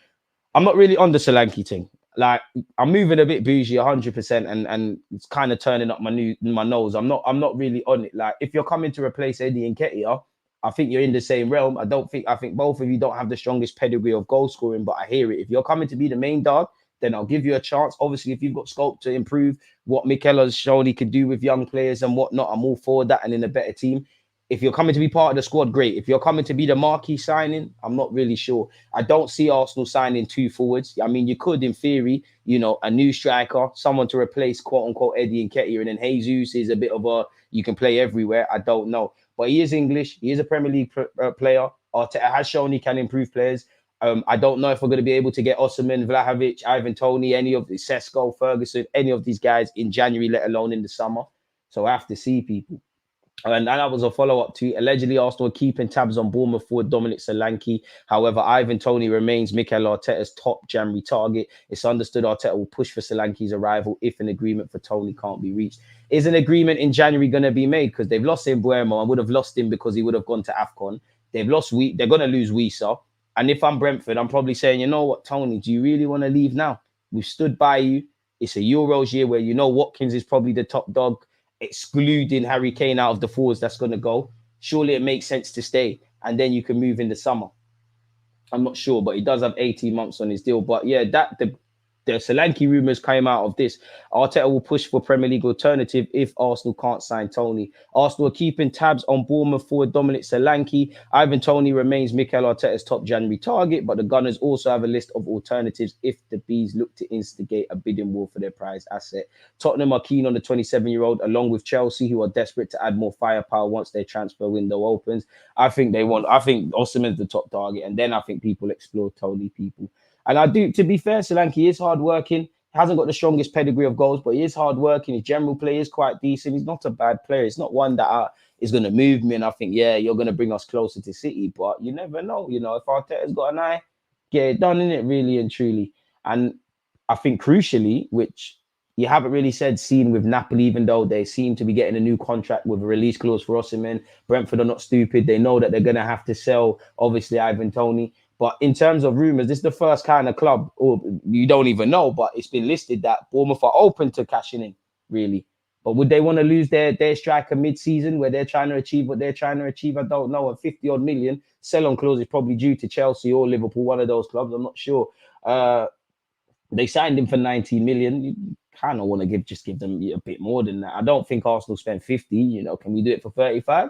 I'm not really on the Solanke thing. Like, I'm moving a bit bougie 100% and it's kind of turning up my nose. I'm not really on it. Like, if you're coming to replace Eddie Nketiah, I think you're in the same realm. I think both of you don't have the strongest pedigree of goal scoring, but I hear it. If you're coming to be the main dog, then I'll give you a chance. Obviously, if you've got scope to improve what Mikel has shown he can do with young players and whatnot, I'm all for that and in a better team. If you're coming to be part of the squad, great. If you're coming to be the marquee signing, I'm not really sure. I don't see Arsenal signing two forwards. I mean, you could, in theory, you know, a new striker, someone to replace, quote-unquote, Eddie Nketiah, and then Jesus is a bit of a, you can play everywhere. I don't know. But he is English. He is a Premier League player. Arteta has shown he can improve players. I don't know if we're going to be able to get Osimhen, Vlahovic, Ivan Toney, any of the Sesko, Ferguson, any of these guys in January, let alone in the summer. So I have to see, people. And that was a follow-up to allegedly Arsenal keeping tabs on Bournemouth forward Dominic Solanke. However, Ivan Toney remains Mikel Arteta's top January target. It's understood Arteta will push for Solanke's arrival if an agreement for Toney can't be reached. Is an agreement in January going to be made? Because they've lost Mbeumo and would have lost him because he would have gone to AFCON. They're going to lose Wisa. And if I'm Brentford, I'm probably saying, you know what, Tony, do you really want to leave now? We've stood by you. It's a Euros year where you know Watkins is probably the top dog, excluding Harry Kane out of the forwards that's going to go. Surely it makes sense to stay. And then you can move in the summer. I'm not sure, but he does have 18 months on his deal. But yeah, the Solanke rumours came out of this. Arteta will push for Premier League alternative if Arsenal can't sign Toney. Arsenal are keeping tabs on Bournemouth forward Dominic Solanke. Ivan Toney remains Mikel Arteta's top January target, but the Gunners also have a list of alternatives if the Bees look to instigate a bidding war for their prized asset. Tottenham are keen on the 27-year-old, along with Chelsea, who are desperate to add more firepower once their transfer window opens. I think Osimhen's the top target, and then I think people explore Toney, people. And I do, to be fair, Solanke is hardworking. Hasn't got the strongest pedigree of goals, but he is hardworking. His general play is quite decent. He's not a bad player. It's not one that is going to move me and I think, yeah, you're going to bring us closer to City. But you never know. You know, if Arteta's got an eye, get it done, innit, really and truly. And I think crucially, which you haven't really seen with Napoli, even though they seem to be getting a new contract with a release clause for Osimhen. Brentford are not stupid. They know that they're going to have to sell, obviously, Ivan Toney. But in terms of rumours, this is the first kind of club, or you don't even know, but it's been listed that Bournemouth are open to cashing in, really. But would they want to lose their striker mid-season where they're trying to achieve what they're trying to achieve? I don't know. At 50 odd million, sell-on clause is probably due to Chelsea or Liverpool, one of those clubs. I'm not sure. They signed him for 19 million. You kind of want to give them a bit more than that. I don't think Arsenal spent 50. You know, can we do it for 35?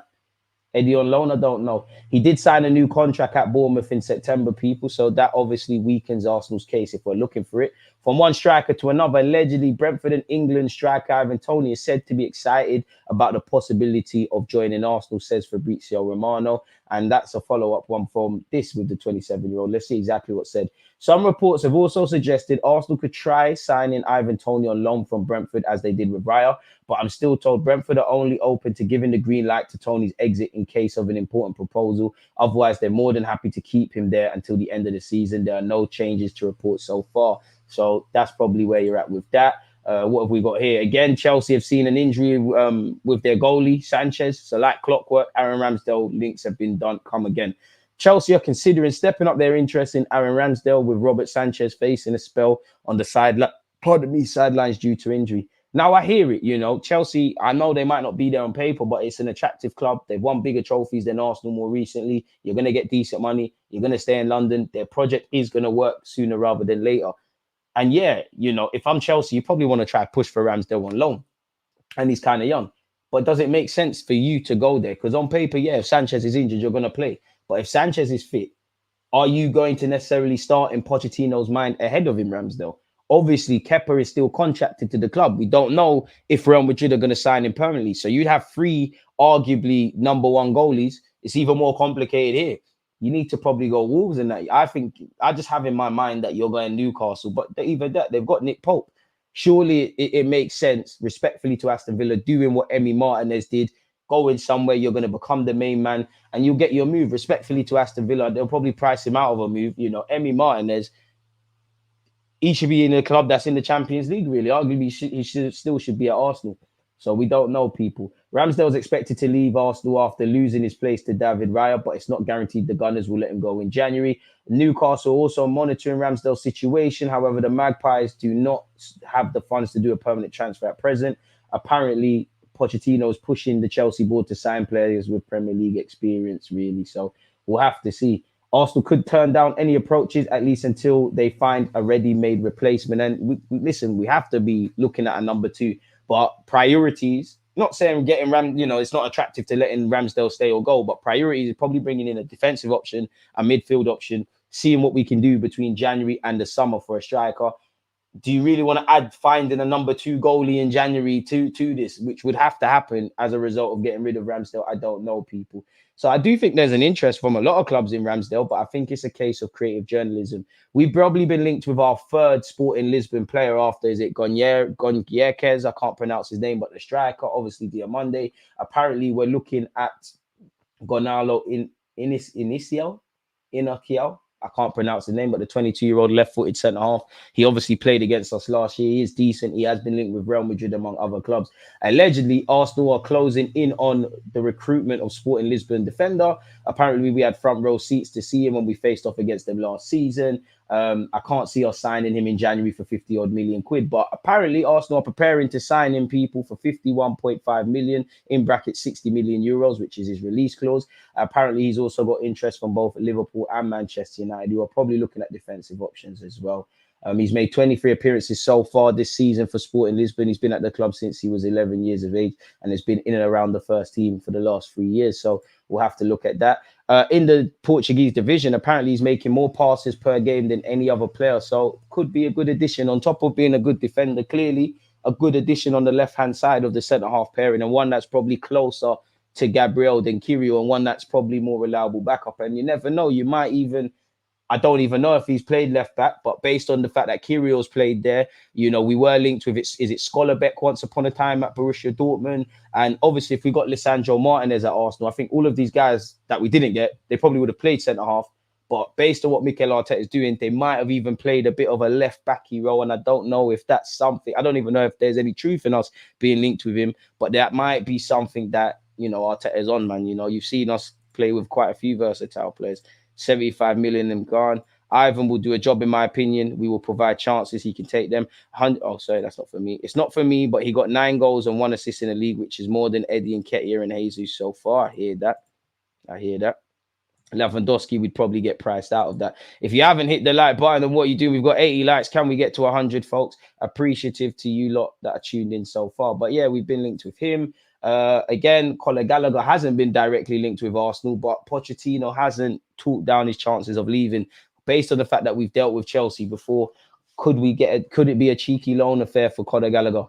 Eddie on loan, I don't know. He did sign a new contract at Bournemouth in September, people. So that obviously weakens Arsenal's case if we're looking for it. From one striker to another, allegedly, Brentford and England striker Ivan Toney is said to be excited about the possibility of joining Arsenal, says Fabrizio Romano. And that's a follow-up one from this with the 27-year-old. Let's see exactly what's said. Some reports have also suggested Arsenal could try signing Ivan Toney on loan from Brentford as they did with Raya. But I'm still told Brentford are only open to giving the green light to Toney's exit in case of an important proposal. Otherwise, they're more than happy to keep him there until the end of the season. There are no changes to report so far. So that's probably where you're at with that. What have we got here? Again, Chelsea have seen an injury with their goalie, Sanchez. So like clockwork, Aaron Ramsdale links have been done. Come again. Chelsea are considering stepping up their interest in Aaron Ramsdale with Robert Sanchez facing a spell on the sidelines due to injury. Now I hear it, you know, Chelsea, I know they might not be there on paper, but it's an attractive club. They've won bigger trophies than Arsenal more recently. You're going to get decent money. You're going to stay in London. Their project is going to work sooner rather than later. And yeah, you know, if I'm Chelsea, you probably want to try push for Ramsdale on loan. And he's kind of young. But does it make sense for you to go there? Because on paper, yeah, if Sanchez is injured, you're going to play. But if Sanchez is fit, are you going to necessarily start in Pochettino's mind ahead of him, Ramsdale? Obviously, Kepa is still contracted to the club. We don't know if Real Madrid are going to sign him permanently. So you'd have three arguably number one goalies. It's even more complicated here. You need to probably go Wolves in that. I think I just have in my mind that you're going Newcastle, but even that, they've got Nick Pope. Surely it makes sense, respectfully to Aston Villa, doing what Emi Martinez did, going somewhere, you're going to become the main man and you'll get your move. Respectfully to Aston Villa, they'll probably price him out of a move. You know, Emi Martinez, he should be in a club that's in the Champions League, really. Arguably, he should be at Arsenal. So we don't know, people. Ramsdale's expected to leave Arsenal after losing his place to David Raya, but it's not guaranteed the Gunners will let him go in January. Newcastle also monitoring Ramsdale's situation. However, the Magpies do not have the funds to do a permanent transfer at present. Apparently, Pochettino is pushing the Chelsea board to sign players with Premier League experience, really. So we'll have to see. Arsenal could turn down any approaches, at least until they find a ready-made replacement. And listen, we have to be looking at a number two. But priorities, not saying getting it's not attractive to letting Ramsdale stay or go, but priorities is probably bringing in a defensive option, a midfield option, seeing what we can do between January and the summer for a striker. Do you really want to add finding a number two goalie in January to this, which would have to happen as a result of getting rid of Ramsdale? I don't know, people. So I do think there's an interest from a lot of clubs in Ramsdale, but I think it's a case of creative journalism. We've probably been linked with our third Sporting Lisbon player after, is it Gonyequez? I can't pronounce his name, but the striker, obviously Diamande. Apparently, we're looking at Gonalo Inacial. I can't pronounce his name, but the 22-year-old left-footed centre-half. He obviously played against us last year. He is decent. He has been linked with Real Madrid, among other clubs. Allegedly, Arsenal are closing in on the recruitment of Sporting Lisbon defender. Apparently, we had front row seats to see him when we faced off against them last season. I can't see us signing him in January for 50-odd million quid, but apparently Arsenal are preparing to sign him, people, for 51.5 million, in bracket 60 million euros, which is his release clause. Apparently, he's also got interest from both Liverpool and Manchester United, who are probably looking at defensive options as well. He's made 23 appearances so far this season for Sporting Lisbon. He's been at the club since he was 11 years of age and has been in and around the first team for the last 3 years. So we'll have to look at that. In the Portuguese division, apparently he's making more passes per game than any other player. So could be a good addition on top of being a good defender. Clearly a good addition on the left-hand side of the centre-half pairing, and one that's probably closer to Gabriel than Kirill, and one that's probably more reliable backup. And you never know, you might even... I don't even know if he's played left back, but based on the fact that Kyrill's played there, you know, we were linked with is it Schollerbeck once upon a time at Borussia Dortmund. And obviously, if we got Lisandro Martinez at Arsenal, I think all of these guys that we didn't get, they probably would have played centre-half. But based on what Mikel Arteta is doing, they might have even played a bit of a left-backy role. And I don't know if that's something, I don't even know if there's any truth in us being linked with him, but that might be something that, you know, Arteta is on, man. You know, you've seen us play with quite a few versatile players. 75 million and gone. Ivan will do a job, in my opinion. We will provide chances. He can take them. Oh, sorry, that's not for me. It's not for me, but he got 9 goals and 1 assist in the league, which is more than Eddie Nketiah and Jesus so far. I hear that. Lewandowski would probably get priced out of that. If you haven't hit the like button, then what you do? We've got 80 likes. Can we get to 100, folks? Appreciative to you lot that are tuned in so far. But yeah, we've been linked with him. Again, Conor Gallagher hasn't been directly linked with Arsenal, but Pochettino hasn't talked down his chances of leaving based on the fact that we've dealt with Chelsea before. Could it be a cheeky loan affair for Conor Gallagher?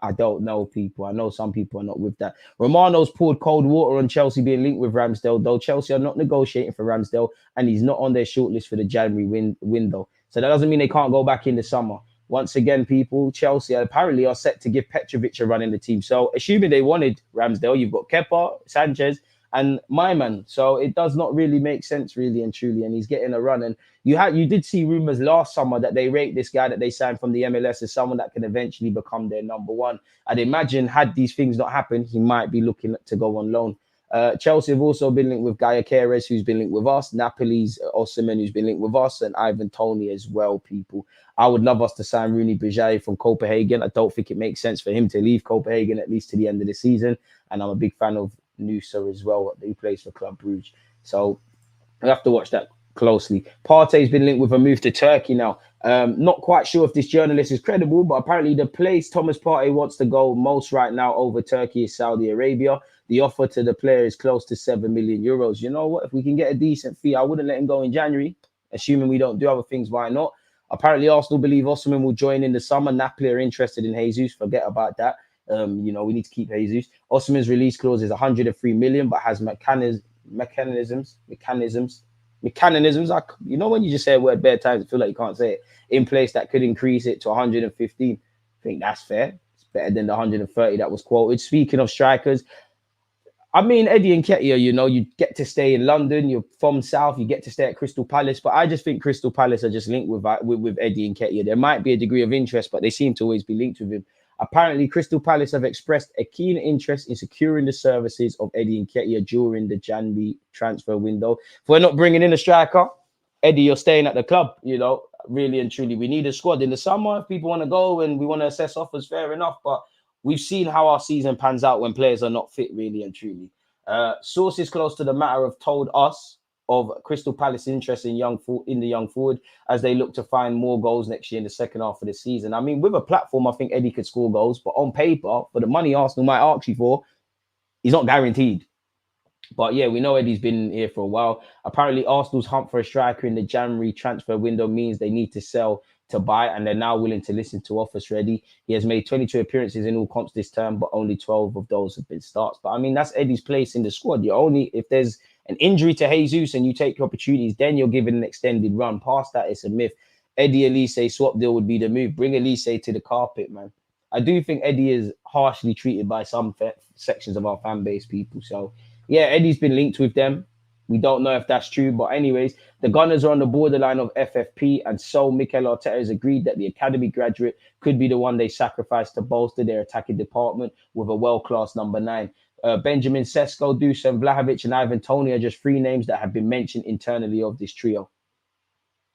I don't know, people. I know some people are not with that. Romano's poured cold water on Chelsea being linked with Ramsdale, though Chelsea are not negotiating for Ramsdale, and he's not on their shortlist for the January window. So that doesn't mean they can't go back in the summer. Once again, people, Chelsea apparently are set to give Petrovic a run in the team. So assuming they wanted Ramsdale, you've got Kepa, Sanchez, and my man. So it does not really make sense, really and truly. And he's getting a run. And you did see rumors last summer that they rate this guy that they signed from the MLS as someone that can eventually become their number one. I'd imagine had these things not happened, he might be looking to go on loan. Chelsea have also been linked with Gaia Keres, who's been linked with us, Napoli's Osimhen, who's been linked with us, and Ivan Toney as well, people. I would love us to sign Rooney Bajai from Copenhagen. I don't think it makes sense for him to leave Copenhagen at least to the end of the season. And I'm a big fan of Nusa as well, who plays for Club Brugge. So we have to watch that closely. Partey's been linked with a move to Turkey now. Not quite sure if this journalist is credible, but apparently the place Thomas Partey wants to go most right now over Turkey is Saudi Arabia. The offer to the player is close to 7 million euros. You know what? If we can get a decent fee, I wouldn't let him go in January. Assuming we don't do other things, why not? Apparently, Arsenal believe Osimhen will join in the summer. Napoli are interested in Jesus. Forget about that. We need to keep Jesus. Osimhen's release clause is 103 million, but has mechanisms. Like, when you just say a word bare times, I feel like you can't say it in place that could increase it to 115. I think that's fair. It's better than the 130 that was quoted. Speaking of strikers, I mean, Eddie Nketiah, you get to stay in London. You're from South. You get to stay at Crystal Palace. But I just think Crystal Palace are just linked with Eddie Nketiah. There might be a degree of interest, but they seem to always be linked with him. Apparently, Crystal Palace have expressed a keen interest in securing the services of Eddie Nketiah during the January transfer window. If we're not bringing in a striker, Eddie, you're staying at the club, really and truly. We need a squad in the summer. If people want to go and we want to assess offers, fair enough. But we've seen how our season pans out when players are not fit, really and truly. Sources close to the matter have told us of Crystal Palace interest in the young forward as they look to find more goals next year in the second half of the season. I mean, with a platform, I think Eddie could score goals, but on paper, for the money Arsenal might ask you for, he's not guaranteed. But yeah, we know Eddie's been here for a while. Apparently, Arsenal's hunt for a striker in the January transfer window means they need to sell to buy, and they're now willing to listen to offers ready. He has made 22 appearances in all comps this term, but only 12 of those have been starts. But I mean, that's Eddie's place in the squad. If there's an injury to Jesus and you take your opportunities, then you're given an extended run. Past that, it's a myth. Eddie Elise swap deal would be the move. Bring Elise to the carpet, man. I do think Eddie is harshly treated by some sections of our fan base, people. So yeah, Eddie's been linked with them. We don't know if that's true, but anyways, the Gunners are on the borderline of FFP, and so Mikel Arteta has agreed that the academy graduate could be the one they sacrifice to bolster their attacking department with a world-class number 9. Benjamin Sesko, Dusan Vlahovic, and Ivan Toney are just 3 names that have been mentioned internally of this trio.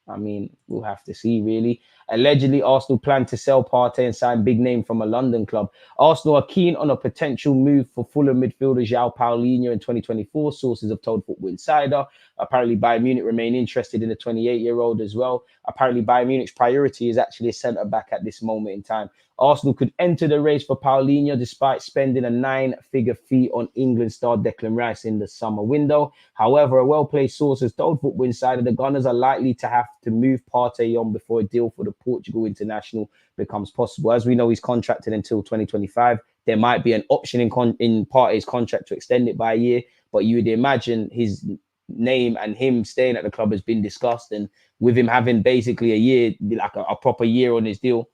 I mean, we'll have to see, really. Allegedly, Arsenal plan to sell Partey and sign big name from a London club. Arsenal are keen on a potential move for Fulham midfielder João Paulinho in 2024, sources have told Football Insider. Apparently, Bayern Munich remain interested in the 28-year-old as well. Apparently, Bayern Munich's priority is actually a centre-back at this moment in time. Arsenal could enter the race for Paulinho despite spending a 9-figure fee on England star Declan Rice in the summer window. However, a well-placed source has told Football Insider the Gunners are likely to have to move Partey on before a deal for the Portugal international becomes possible. As we know, he's contracted until 2025. There might be an option in Partey's contract to extend it by a year, but you would imagine his name and him staying at the club has been discussed, and with him having basically a year, like a proper year on his deal,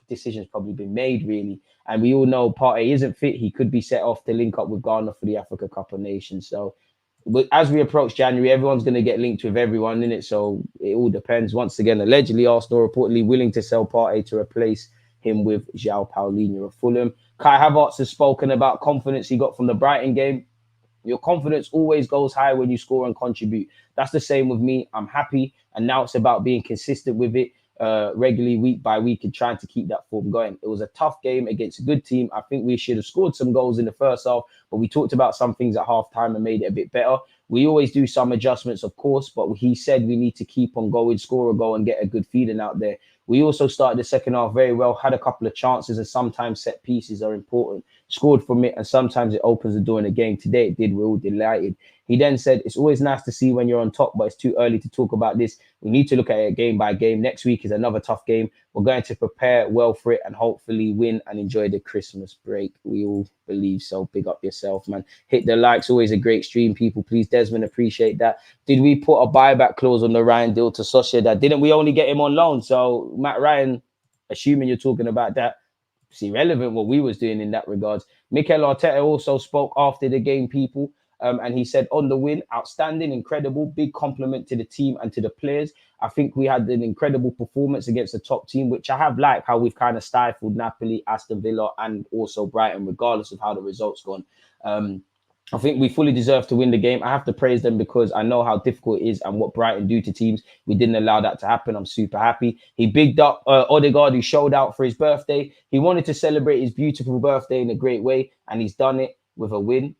decision's probably been made, really. And we all know Partey isn't fit. He could be set off to link up with Ghana for the Africa Cup of Nations. So as we approach January, everyone's going to get linked with everyone in it. So it all depends. Once again, allegedly, Arsenal reportedly willing to sell Partey to replace him with João Paulinho of Fulham. Kai Havertz has spoken about confidence he got from the Brighton game. Your confidence always goes high when you score and contribute. That's the same with me. I'm happy. And now it's about being consistent with it regularly, week by week, and trying to keep that form going. It was a tough game against a good team. I think we should have scored some goals in the first half, but we talked about some things at halftime and made it a bit better. We always do some adjustments, of course, but he said we need to keep on going, score a goal and get a good feeling out there. We also started the second half very well, had a couple of chances, and sometimes set pieces are important. Scored from it, and sometimes it opens the door in the game. Today it did. We're all delighted. He then said, it's always nice to see when you're on top, but it's too early to talk about this. We need to look at it game by game. Next week is another tough game. We're going to prepare well for it and hopefully win and enjoy the Christmas break. We all believe so. Big up yourself, man. Hit the likes. Always a great stream, people. Please, Desmond, appreciate that. Did we put a buyback clause on the Ryan deal to Sociedad? Didn't we only get him on loan? So, Matt Ryan, assuming you're talking about that, it's irrelevant what we was doing in that regards. Mikel Arteta also spoke after the game, people. And he said on the win, outstanding, incredible, big compliment to the team and to the players. I think we had an incredible performance against the top team, which I have liked how we've kind of stifled Napoli, Aston Villa, and also Brighton, regardless of how the results gone. I think we fully deserve to win the game. I have to praise them because I know how difficult it is and what Brighton do to teams. We didn't allow that to happen. I'm super happy. He bigged up Odegaard, who showed out for his birthday. He wanted to celebrate his beautiful birthday in a great way, and he's done it with a win.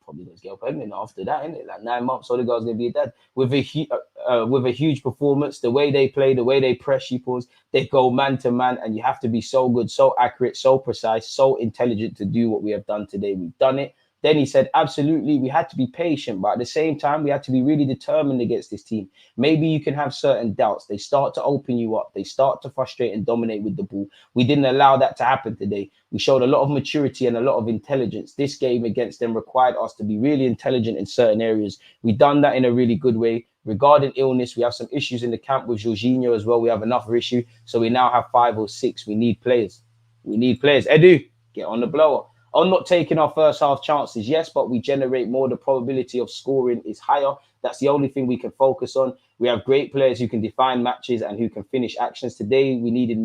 Probably going to get pregnant after that, isn't it? Like 9 months, Odegaard's going to be a dad. With a huge performance, the way they play, the way they press you, they go man to man, and you have to be so good, so accurate, so precise, so intelligent to do what we have done today. We've done it. Then he said, absolutely, we had to be patient, but at the same time, we had to be really determined against this team. Maybe you can have certain doubts. They start to open you up. They start to frustrate and dominate with the ball. We didn't allow that to happen today. We showed a lot of maturity and a lot of intelligence. This game against them required us to be really intelligent in certain areas. We've done that in a really good way. Regarding illness, we have some issues in the camp with Jorginho as well. We have another issue. So we now have 5 or 6. We need players. We need players. Edu, get on the blower. On not taking our first half chances, yes, but we generate more. The probability of scoring is higher. That's the only thing we can focus on. We have great players who can define matches and who can finish actions. Today, we needed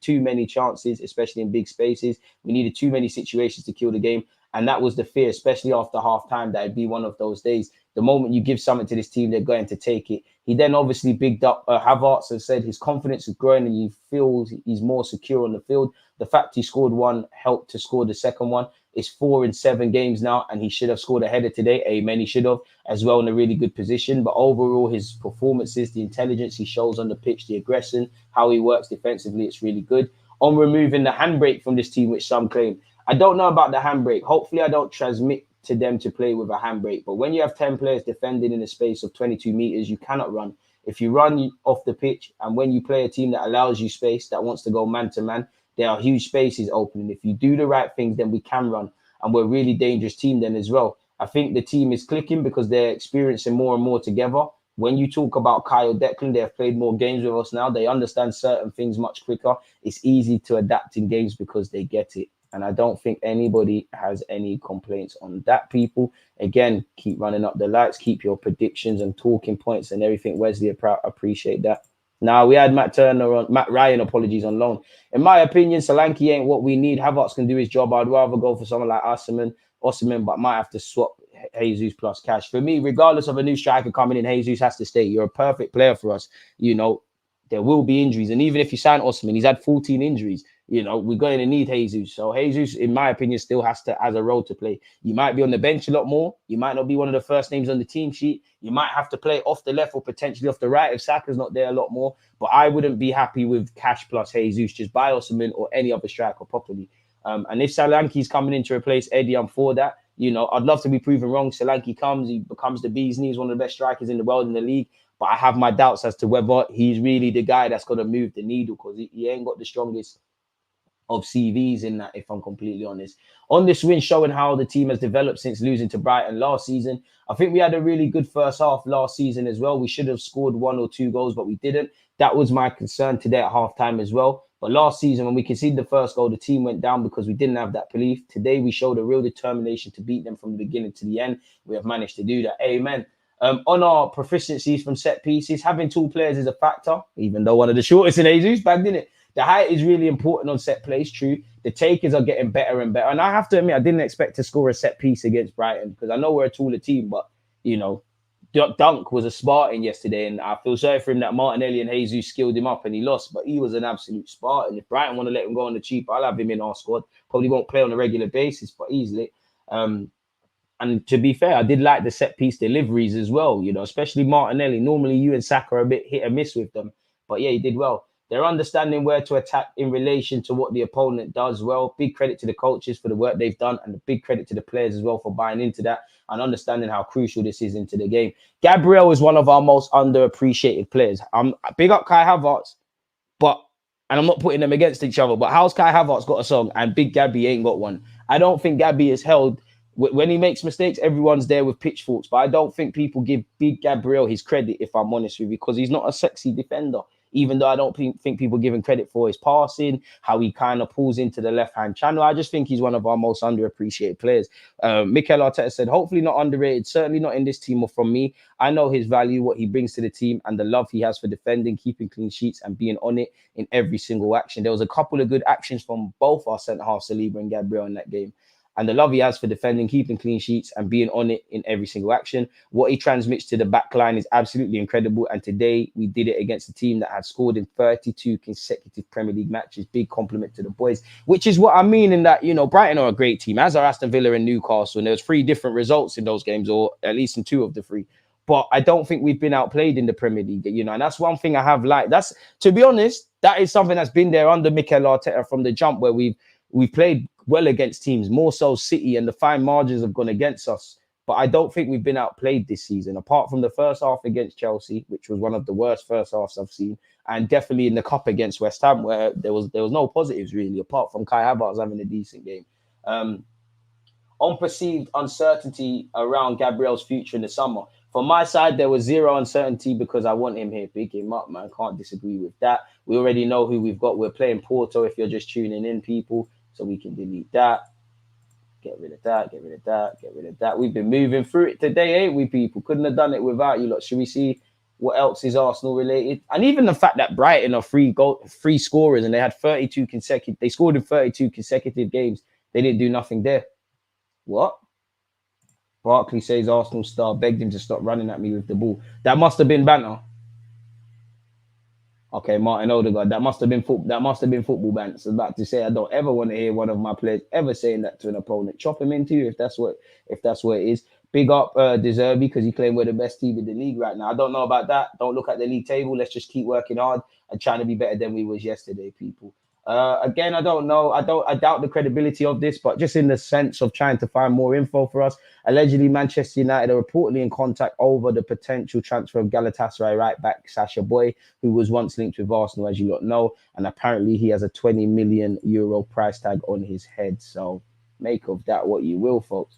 too many chances, especially in big spaces. We needed too many situations to kill the game. And that was the fear, especially after half-time, that it'd be one of those days. The moment you give something to this team, they're going to take it. He then obviously bigged up Havertz and said his confidence is growing and he feels he's more secure on the field. The fact he scored one helped to score the second one. It's 4 in 7 games now, and he should have scored a header today. Amen, he should have, as well, in a really good position. But overall, his performances, the intelligence he shows on the pitch, the aggression, how he works defensively, it's really good. On removing the handbrake from this team, which some claim, I don't know about the handbrake. Hopefully, I don't transmit to them to play with a handbrake. But when you have 10 players defending in a space of 22 meters, you cannot run. If you run off the pitch, and when you play a team that allows you space, that wants to go man to man, there are huge spaces opening. If you do the right things, then we can run. And we're a really dangerous team then as well. I think the team is clicking because they're experiencing more and more together. When you talk about Kyle Declan, they have played more games with us now. They understand certain things much quicker. It's easy to adapt in games because they get it. And I don't think anybody has any complaints on that, people. Again, keep running up the lights, keep your predictions and talking points and everything. Wesley, appreciate that. Now, we had Matt Ryan, apologies, on loan. In my opinion, Solanke ain't what we need. Havertz can do his job. I'd rather go for someone like Osimhen, but might have to swap Jesus plus cash. For me, regardless of a new striker coming in, Jesus has to stay. You're a perfect player for us. You know, there will be injuries. And even if you sign Osimhen, he's had 14 injuries. You know, we're going to need Jesus. So Jesus, in my opinion, still has a role to play. You might be on the bench a lot more. You might not be one of the first names on the team sheet. You might have to play off the left or potentially off the right if Saka's not there a lot more. But I wouldn't be happy with cash plus Jesus. Just buy Osimhen or any other striker properly. And if Solanke's coming in to replace Eddie, I'm for that. You know, I'd love to be proven wrong. Solanke comes, he becomes the bee's knees, one of the best strikers in the world in the league. But I have my doubts as to whether he's really the guy that's going to move the needle because he ain't got the strongest of CVs in that, if I'm completely honest. On this win, showing how the team has developed since losing to Brighton last season. I think we had a really good first half last season as well. We should have scored 1 or 2 goals, but we didn't. That was my concern today at halftime as well. But last season, when we conceded the first goal, the team went down because we didn't have that belief. Today, we showed a real determination to beat them from the beginning to the end. We have managed to do that. Amen. On our proficiencies from set pieces, having 2 players is a factor, even though one of the shortest in Jesus bagged in it. The height is really important on set plays, true. The takers are getting better and better. And I have to admit, I didn't expect to score a set piece against Brighton because I know we're a taller team, but, you know, Dunk was a Spartan yesterday, and I feel sorry for him that Martinelli and Jesus skilled him up and he lost, but he was an absolute Spartan. If Brighton want to let him go on the cheap, I'll have him in our squad. Probably won't play on a regular basis, but easily. And to be fair, I did like the set piece deliveries as well, you know, especially Martinelli. Normally you and Saka are a bit hit and miss with them, but yeah, he did well. They're understanding where to attack in relation to what the opponent does well. Big credit to the coaches for the work they've done, and a big credit to the players as well for buying into that and understanding how crucial this is into the game. Gabriel is one of our most underappreciated players. Big up Kai Havertz, and I'm not putting them against each other, but how's Kai Havertz got a song and Big Gabby ain't got one? I don't think Gabby is held. When he makes mistakes, everyone's there with pitchforks, but I don't think people give Big Gabriel his credit, if I'm honest with you, because he's not a sexy defender. Even though I don't think people give him credit for his passing, how he kind of pulls into the left-hand channel. I just think he's one of our most underappreciated players. Mikel Arteta said, hopefully not underrated, certainly not in this team or from me. I know his value, what he brings to the team, and the love he has for defending, keeping clean sheets, and being on it in every single action. There was a couple of good actions from both our centre-half, Saliba and Gabriel, in that game. And the love he has for defending, keeping clean sheets, and being on it in every single action. What he transmits to the back line is absolutely incredible. And today we did it against a team that had scored in 32 consecutive Premier League matches. Big compliment to the boys, which is what I mean in that, you know, Brighton are a great team, as are Aston Villa and Newcastle. And there's 3 different results in those games, or at least in 2 of the 3. But I don't think we've been outplayed in the Premier League, you know, and that's one thing I have liked. That's, to be honest, that is something that's been there under Mikel Arteta from the jump, where we've played well against teams, more so City, and the fine margins have gone against us. But I don't think we've been outplayed this season, apart from the first half against Chelsea, which was one of the worst first halves I've seen, and definitely in the cup against West Ham, where there was no positives really, apart from Kai Havertz having a decent game. On perceived uncertainty around Gabriel's future in the summer. From my side, there was zero uncertainty because I want him here. Big him up, man. Can't disagree with that. We already know who we've got. We're playing Porto, if you're just tuning in, people. So we can delete that. Get rid of that, get rid of that, get rid of that. We've been moving through it today, ain't we, people? Couldn't have done it without you lot. Should we see what else is Arsenal related? And even the fact that Brighton are free scorers, and they had 32 consecutive. They scored in 32 consecutive games. They didn't do nothing there. What? Barkley says Arsenal star begged him to stop running at me with the ball. That must have been banter. Okay, Martin Odegaard. That must have been football banter. I was about to say, I don't ever want to hear one of my players ever saying that to an opponent. Chop him into you if that's what it is. Big up De Zerbi, because he claimed we're the best team in the league right now. I don't know about that. Don't look at the league table. Let's just keep working hard and trying to be better than we was yesterday, people. Again, I don't know. I doubt the credibility of this, but just in the sense of trying to find more info for us. Allegedly, Manchester United are reportedly in contact over the potential transfer of Galatasaray right back Sasha Boy, who was once linked with Arsenal, as you lot know. And apparently he has a 20 million euro price tag on his head. So make of that what you will, folks.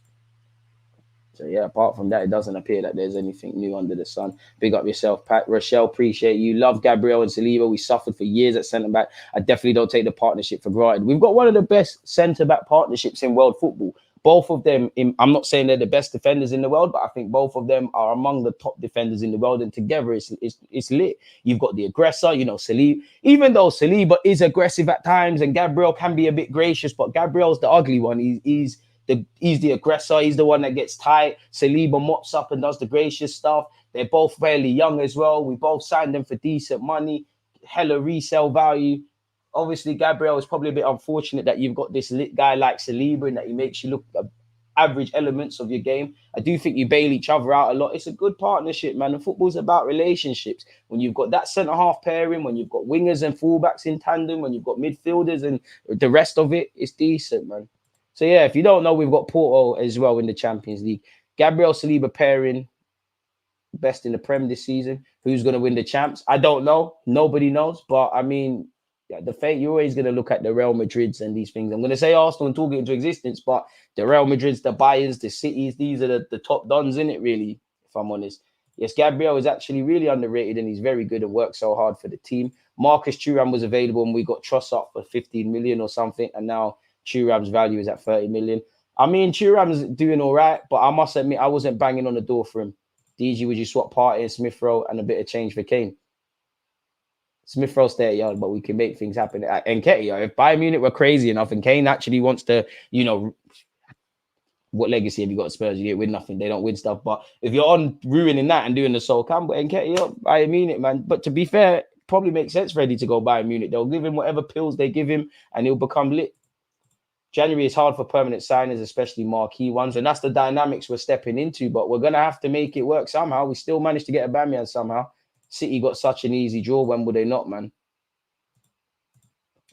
So, yeah, apart from that, it doesn't appear that there's anything new under the sun. Big up yourself, Pat. Rochelle, appreciate you. Love Gabriel and Saliba. We suffered for years at centre-back. I definitely don't take the partnership for granted. We've got one of the best centre-back partnerships in world football. Both of them, I'm not saying they're the best defenders in the world, but I think both of them are among the top defenders in the world. And together, it's lit. You've got the aggressor, you know, Saliba. Even though Saliba is aggressive at times and Gabriel can be a bit gracious, but Gabriel's the ugly one. He's the aggressor. He's the one that gets tight. Saliba mops up and does the gracious stuff. They're both fairly young as well. We both signed them for decent money, hella resale value. Obviously, Gabriel is probably a bit unfortunate that you've got this lit guy like Saliba and that he makes you look at average elements of your game. I do think you bail each other out a lot. It's a good partnership, man. And football's about relationships. When you've got that centre-half pairing, when you've got wingers and fullbacks in tandem, when you've got midfielders and the rest of it, it's decent, man. So, yeah, if you don't know, we've got Porto as well in the Champions League. Gabriel Saliba pairing, best in the Prem this season. Who's going to win the champs? I don't know. Nobody knows. But, I mean, yeah, the fate, you're always going to look at the Real Madrids and these things. I'm going to say Arsenal and talk it into existence, but the Real Madrids, the Bayerns, the Cities, these are the top dons in it, really, if I'm honest. Yes, Gabriel is actually really underrated and he's very good and works so hard for the team. Marcus Thuram was available and we got Trossard for 15 million or something. And now Thuram's value is at 30 million. I mean, Thuram's doing all right, but I must admit, I wasn't banging on the door for him. DG, would you swap Partey and Smith Rowe and a bit of change for Kane? Smith Rowe stay at Yard, but we can make things happen. And Nketiah, if Bayern Munich were crazy enough and Kane actually wants to, you know, what legacy have you got at Spurs? You get win nothing. They don't win stuff. But if you're on ruining that and doing the Sol Campbell and Nketiah, Bayern Munich, man. But to be fair, probably makes sense for Eddie to go Bayern Munich. They'll give him whatever pills they give him and he'll become lit. January is hard for permanent signings, especially marquee ones. And that's the dynamics we're stepping into. But we're going to have to make it work somehow. We still managed to get a Aubameyang somehow. City got such an easy draw. When would they not, man?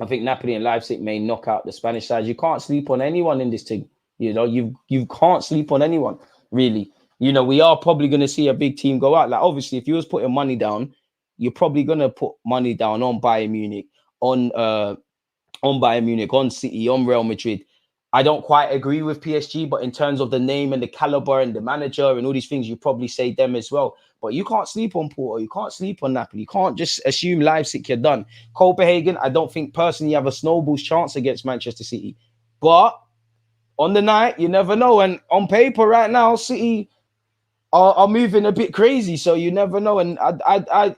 I think Napoli and Leipzig may knock out the Spanish sides. You can't sleep on anyone in this team. You know, you can't sleep on anyone, really. You know, we are probably going to see a big team go out. Like, obviously, if you was putting money down, you're probably going to put money down on Bayern Munich, on Bayern Munich, on City, on Real Madrid. I don't quite agree with PSG, but in terms of the name and the caliber and the manager and all these things, you probably say them as well. But you can't sleep on Porto. You can't sleep on Napoli. You can't just assume Leipzig you're done. Copenhagen, I don't think personally you have a snowball's chance against Manchester City. But on the night, you never know. And on paper right now, City are moving a bit crazy. So you never know. And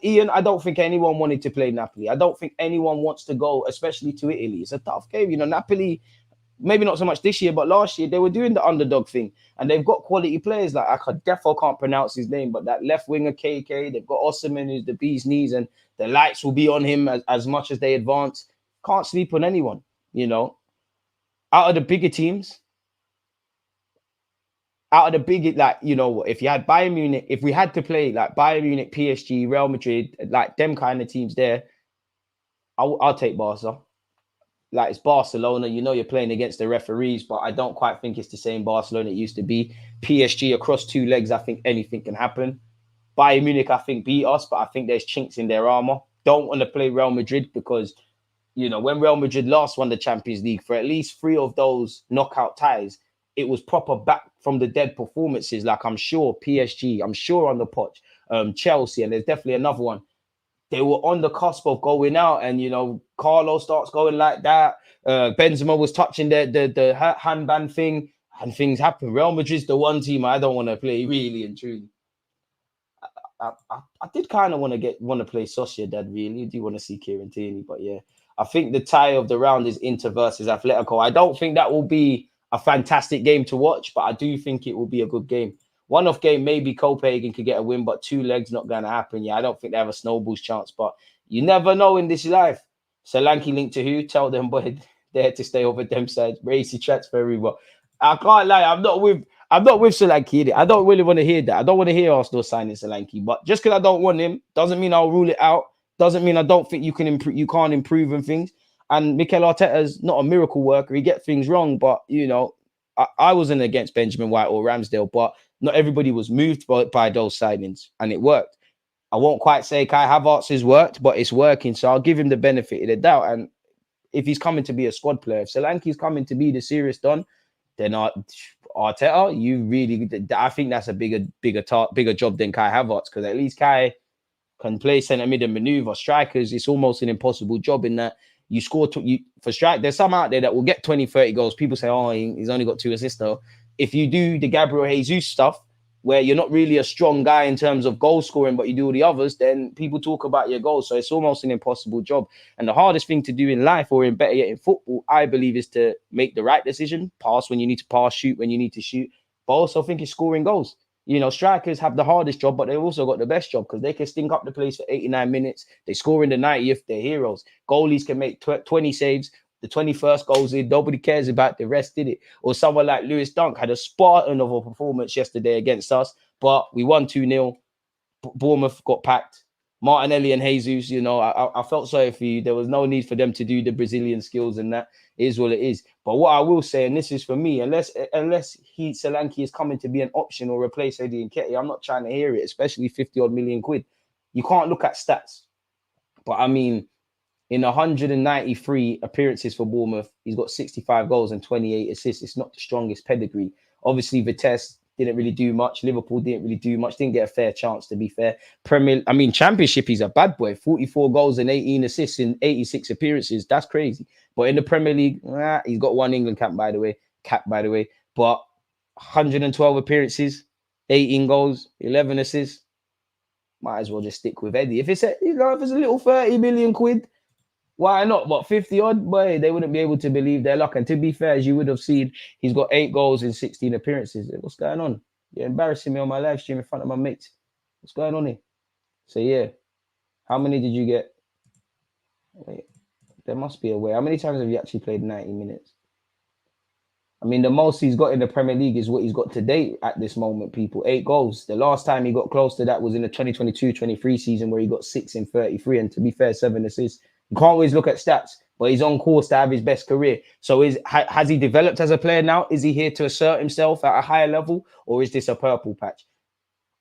Ian, I don't think anyone wanted to play Napoli. I don't think anyone wants to go, especially to Italy. It's a tough game. You know, Napoli, maybe not so much this year, but last year they were doing the underdog thing. And they've got quality players. Like, I defo can't pronounce his name, but that left winger KK, they've got Osimhen, who's the bee's knees, and the lights will be on him as much as they advance. Can't sleep on anyone, you know. Out of the bigger teams, like, you know, if you had Bayern Munich, if we had to play like Bayern Munich, PSG, Real Madrid, like them kind of teams there, I'll take Barca. Like, it's Barcelona, you know, you're playing against the referees, but I don't quite think it's the same Barcelona it used to be. PSG across two legs, I think anything can happen. Bayern Munich, I think, beat us, but I think there's chinks in their armor. Don't want to play Real Madrid because, you know, when Real Madrid last won the Champions League, for at least 3 of those knockout ties, it was proper back from the dead performances. Like, I'm sure PSG, I'm sure on the potch, Chelsea, and there's definitely another one. They were on the cusp of going out, and, you know, Carlo starts going like that. Benzema was touching the handband thing, and things happen. Real Madrid's the one team I don't want to play, really and truly. I did kind of want to play Sociedad, really. I do want to see Kieran Tierney, but yeah, I think the tie of the round is Inter versus Atletico. I don't think that will be a fantastic game to watch, but I do think it will be a good game. One-off game, maybe Copenhagen could get a win, but 2 legs not going to happen. Yeah, I don't think they have a snowball's chance, but you never know in this life. Solanke linked to who? Tell them, boy, they had to stay over them sides. Racy transfer rumor. I can't lie, I'm not with Solanke. I don't really want to hear that. I don't want to hear Arsenal signing Solanke, but just because I don't want him doesn't mean I'll rule it out. Doesn't mean I don't think you can improve. You can't improve and things. And Mikel Arteta's not a miracle worker. He gets things wrong, but, you know, I wasn't against Benjamin White or Ramsdale, but not everybody was moved by those signings, and it worked. I won't quite say Kai Havertz has worked, but it's working, so I'll give him the benefit of the doubt. And if he's coming to be a squad player, if Solanke's coming to be the serious Don, then Arteta, you really, I think that's a bigger job than Kai Havertz, because at least Kai can play centre mid and maneuver. Strikers, it's almost an impossible job in that you score for strike. There's some out there that will get 20, 30 goals. People say, oh, he's only got 2 assists though. If you do the Gabriel Jesus stuff, where you're not really a strong guy in terms of goal scoring, but you do all the others, then people talk about your goals. So it's almost an impossible job. And the hardest thing to do in life, or in better yet in football, I believe, is to make the right decision, pass when you need to pass, shoot when you need to shoot. But I also think it's scoring goals. You know, strikers have the hardest job, but they've also got the best job because they can stink up the place for 89 minutes. They score in the 90th. They're heroes. Goalies can make 20 saves. The 21st goes in. Nobody cares about the rest, did it? Or someone like Lewis Dunk had a Spartan of a performance yesterday against us, but we won 2-0. Bournemouth got packed. Martinelli and Jesus, you know, I felt sorry for you. There was no need for them to do the Brazilian skills, and that is what it is. But what I will say, and this is for me, unless Solanke is coming to be an option or replace Eddie Nketiah, I'm not trying to hear it, especially 50-odd million quid. You can't look at stats. But I mean, in 193 appearances for Bournemouth, he's got 65 goals and 28 assists. It's not the strongest pedigree. Obviously, Vitesse didn't really do much. Liverpool didn't really do much. Didn't get a fair chance, to be fair. Championship, he's a bad boy. 44 goals and 18 assists in 86 appearances. That's crazy. But in the Premier League, he's got 1 England cap, by the way. But 112 appearances, 18 goals, 11 assists. Might as well just stick with Eddie. If it's a little 30 million quid, why not? What, 50 odd? Boy, they wouldn't be able to believe their luck. And to be fair, as you would have seen, he's got 8 goals in 16 appearances. What's going on? You're embarrassing me on my live stream in front of my mates. What's going on here? So yeah, how many did you get? Wait, there must be a way. How many times have you actually played 90 minutes? I mean, the most he's got in the Premier League is what he's got to date at this moment, people. 8 goals. The last time he got close to that was in the 2022-23 season where he got 6 in 33. And to be fair, 7 assists. You can't always look at stats, but he's on course to have his best career. So has he developed as a player now? Is he here to assert himself at a higher level? Or is this a purple patch?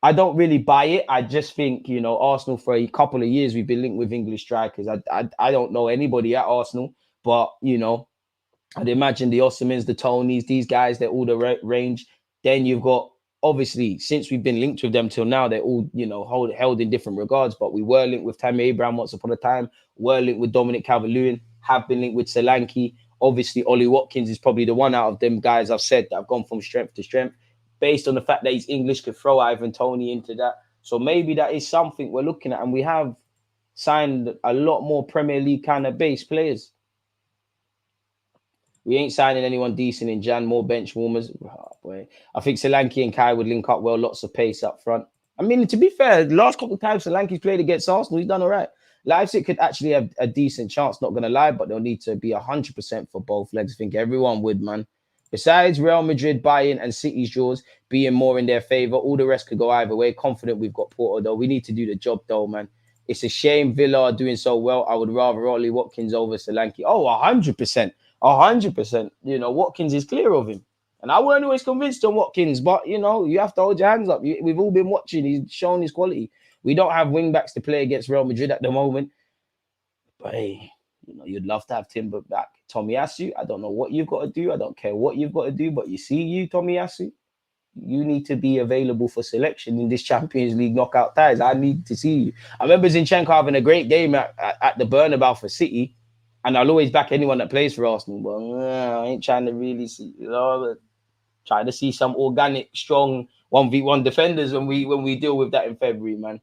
I don't really buy it. I just think, you know, Arsenal for a couple of years, we've been linked with English strikers. I don't know anybody at Arsenal, but, you know, I'd imagine the Osimhens, the Tonys, these guys, they're all the range. Then you've got, obviously, since we've been linked with them till now, they're all, you know, held in different regards. But we were linked with Tammy Abraham once upon a time. Were linked with Dominic Calvert-Lewin. Have been linked with Solanke. Obviously, Ollie Watkins is probably the one out of them guys I've said that have gone from strength to strength. Based on the fact that he's English, could throw Ivan Toney into that. So maybe that is something we're looking at. And we have signed a lot more Premier League kind of base players. We ain't signing anyone decent in Jan, more bench warmers. Oh, boy. I think Solanke and Kai would link up well, lots of pace up front. I mean, to be fair, the last couple of times Solanke's played against Arsenal, he's done all right. Leipzig could actually have a decent chance, not going to lie, but they'll need to be 100% for both legs. I think everyone would, man. Besides Real Madrid, Bayern and City's draws being more in their favour, all the rest could go either way. Confident we've got Porto, though. We need to do the job, though, man. It's a shame Villa are doing so well. I would rather Ollie Watkins over Solanke. Oh, 100%. 100%. You know, Watkins is clear of him. And I weren't always convinced on Watkins, but, you know, you have to hold your hands up. We've all been watching. He's shown his quality. We don't have wing-backs to play against Real Madrid at the moment. But, hey, you know, you'd love to have Timber back. Tomiyasu, I don't know what you've got to do. I don't care what you've got to do. But you see you, Tomiyasu, you need to be available for selection in this Champions League knockout ties. I need to see you. I remember Zinchenko having a great game at the Bernabeu for City. And I'll always back anyone that plays for Arsenal. But I ain't trying to really see, you know, trying to see some organic, strong 1v1 defenders when we deal with that in February, man.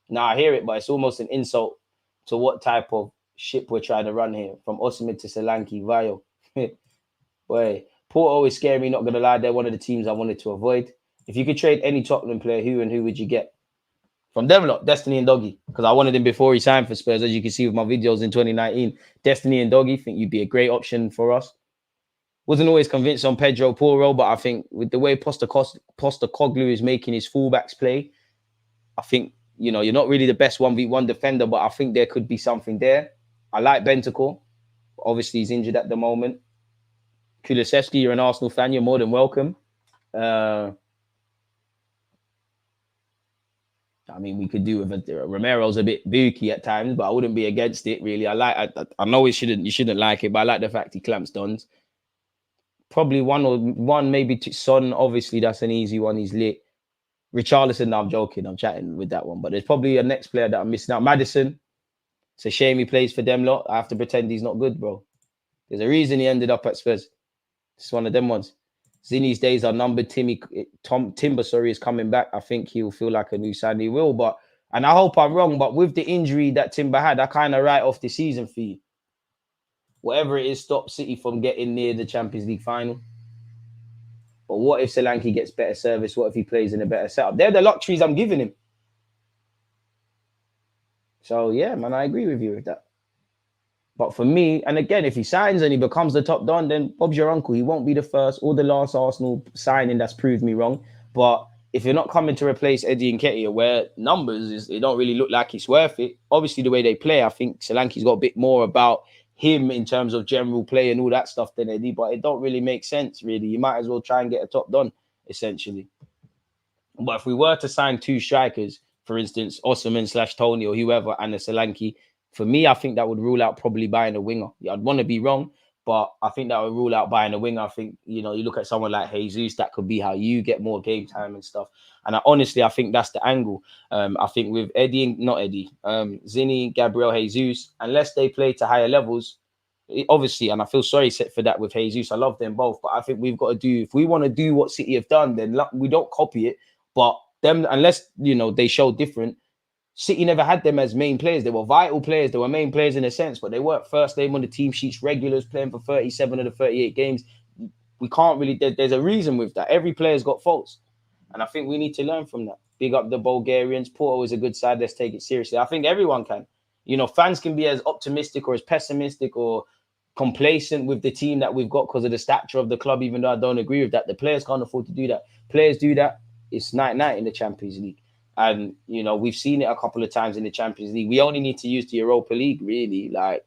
Now I hear it, but it's almost an insult to what type of ship we're trying to run here. From Osimhen to Solanke, Vile. Boy, Porto is scaring me, not going to lie. They're one of the teams I wanted to avoid. If you could trade any Tottenham player, who would you get? From them lot, Destiny and Doggy. Because I wanted him before he signed for Spurs, as you can see with my videos in 2019. Destiny and Doggy, think you'd be a great option for us. Wasn't always convinced on Pedro Porro, but I think with the way Postecoglou is making his fullbacks play, I think, you know, you're not really the best 1v1 defender, but I think there could be something there. I like Bentancur. Obviously, he's injured at the moment. Kulusevski, you're an Arsenal fan. You're more than welcome. I mean, we could do with Romero's a bit booky at times, but I wouldn't be against it, really. I know you shouldn't like it, but I like the fact he clamps dons. Probably one, maybe two. Son, obviously, that's an easy one. He's lit. Richarlison, no, I'm joking. I'm chatting with that one. But there's probably a next player that I'm missing out. Madison. It's a shame he plays for them lot. I have to pretend he's not good, bro. There's a reason he ended up at Spurs. It's one of them ones. Zinni's days are numbered. Timber, is coming back. I think he'll feel like a new sign. He will, and I hope I'm wrong, but with the injury that Timber had, I kind of write off the season for you. Whatever it is, stop City from getting near the Champions League final. But what if Solanke gets better service? What if he plays in a better setup? They're the luxuries I'm giving him. So, yeah, man, I agree with you with that. But for me, and again, if he signs and he becomes the top don, then Bob's your uncle. He won't be the first or the last Arsenal signing that's proved me wrong. But if you're not coming to replace Eddie and Nketiah, where numbers, it don't really look like it's worth it. Obviously, the way they play, I think Solanke's got a bit more about him in terms of general play and all that stuff than Eddie. But it don't really make sense, really. You might as well try and get a top don, essentially. But if we were to sign 2 strikers, for instance, Osimhen / Toney or whoever, and a Solanke, for me, I think that would rule out probably buying a winger. I'd want to be wrong, but I think that would rule out buying a winger. I think, you know, you look at someone like Jesus, that could be how you get more game time and stuff. And honestly, I think that's the angle. I think with Zinni, Gabriel, Jesus, unless they play to higher levels, obviously, and I feel sorry for that with Jesus. I love them both, but I think we've got to do, if we want to do what City have done, then we don't copy it, but them, unless, you know, they show different. City never had them as main players. They were vital players. They were main players in a sense, but they weren't first name on the team sheets, regulars playing for 37 of the 38 games. We can't really, there's a reason with that. Every player's got faults. And I think we need to learn from that. Big up the Bulgarians. Porto is a good side. Let's take it seriously. I think everyone can. You know, fans can be as optimistic or as pessimistic or complacent with the team that we've got because of the stature of the club, even though I don't agree with that. The players can't afford to do that. Players do that. It's night-night in the Champions League. And, you know, we've seen it a couple of times in the Champions League. We only need to use the Europa League, really. Like,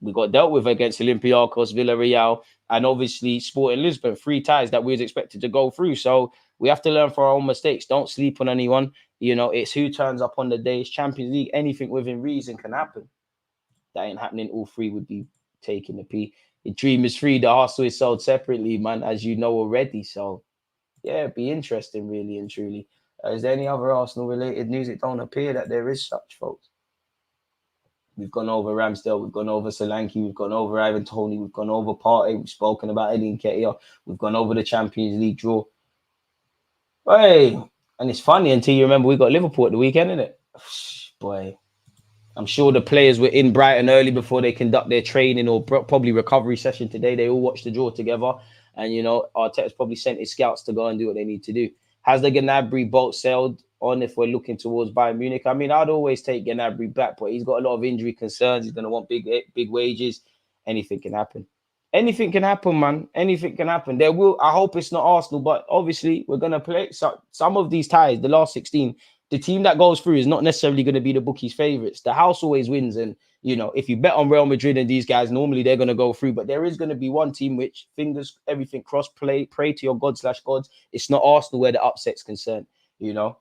we got dealt with against Olympiacos, Villarreal, and obviously Sporting Lisbon. 3 ties that we was expected to go through. So we have to learn from our own mistakes. Don't sleep on anyone. You know, it's who turns up on the day. It's Champions League. Anything within reason can happen. That ain't happening. All 3 would be taking the P. The dream is free. The hustle is sold separately, man, as you know already. So, yeah, it'd be interesting, really and truly. Is there any other Arsenal-related news? It don't appear that there is such, folks. We've gone over Ramsdale. We've gone over Solanke. We've gone over Ivan Toney. We've gone over Partey. We've spoken about Eddie Nketiah. We've gone over the Champions League draw. Hey, and it's funny until you remember we got Liverpool at the weekend, isn't it? Boy, I'm sure the players were in Brighton early before they conduct their training or probably recovery session today. They all watched the draw together. And, you know, Arteta's probably sent his scouts to go and do what they need to do. Has the Gnabry boat sailed on if we're looking towards Bayern Munich? I mean, I'd always take Gnabry back, but he's got a lot of injury concerns. He's going to want big wages. Anything can happen. Anything can happen, man. Anything can happen. There will. I hope it's not Arsenal, but obviously we're going to play some of these ties, the last 16. The team that goes through is not necessarily going to be the bookies' favorites. The house always wins. And, you know, if you bet on Real Madrid and these guys, normally they're going to go through. But there is going to be one team which, everything cross-play, pray to your God/gods. It's not Arsenal where the upset's concerned, you know.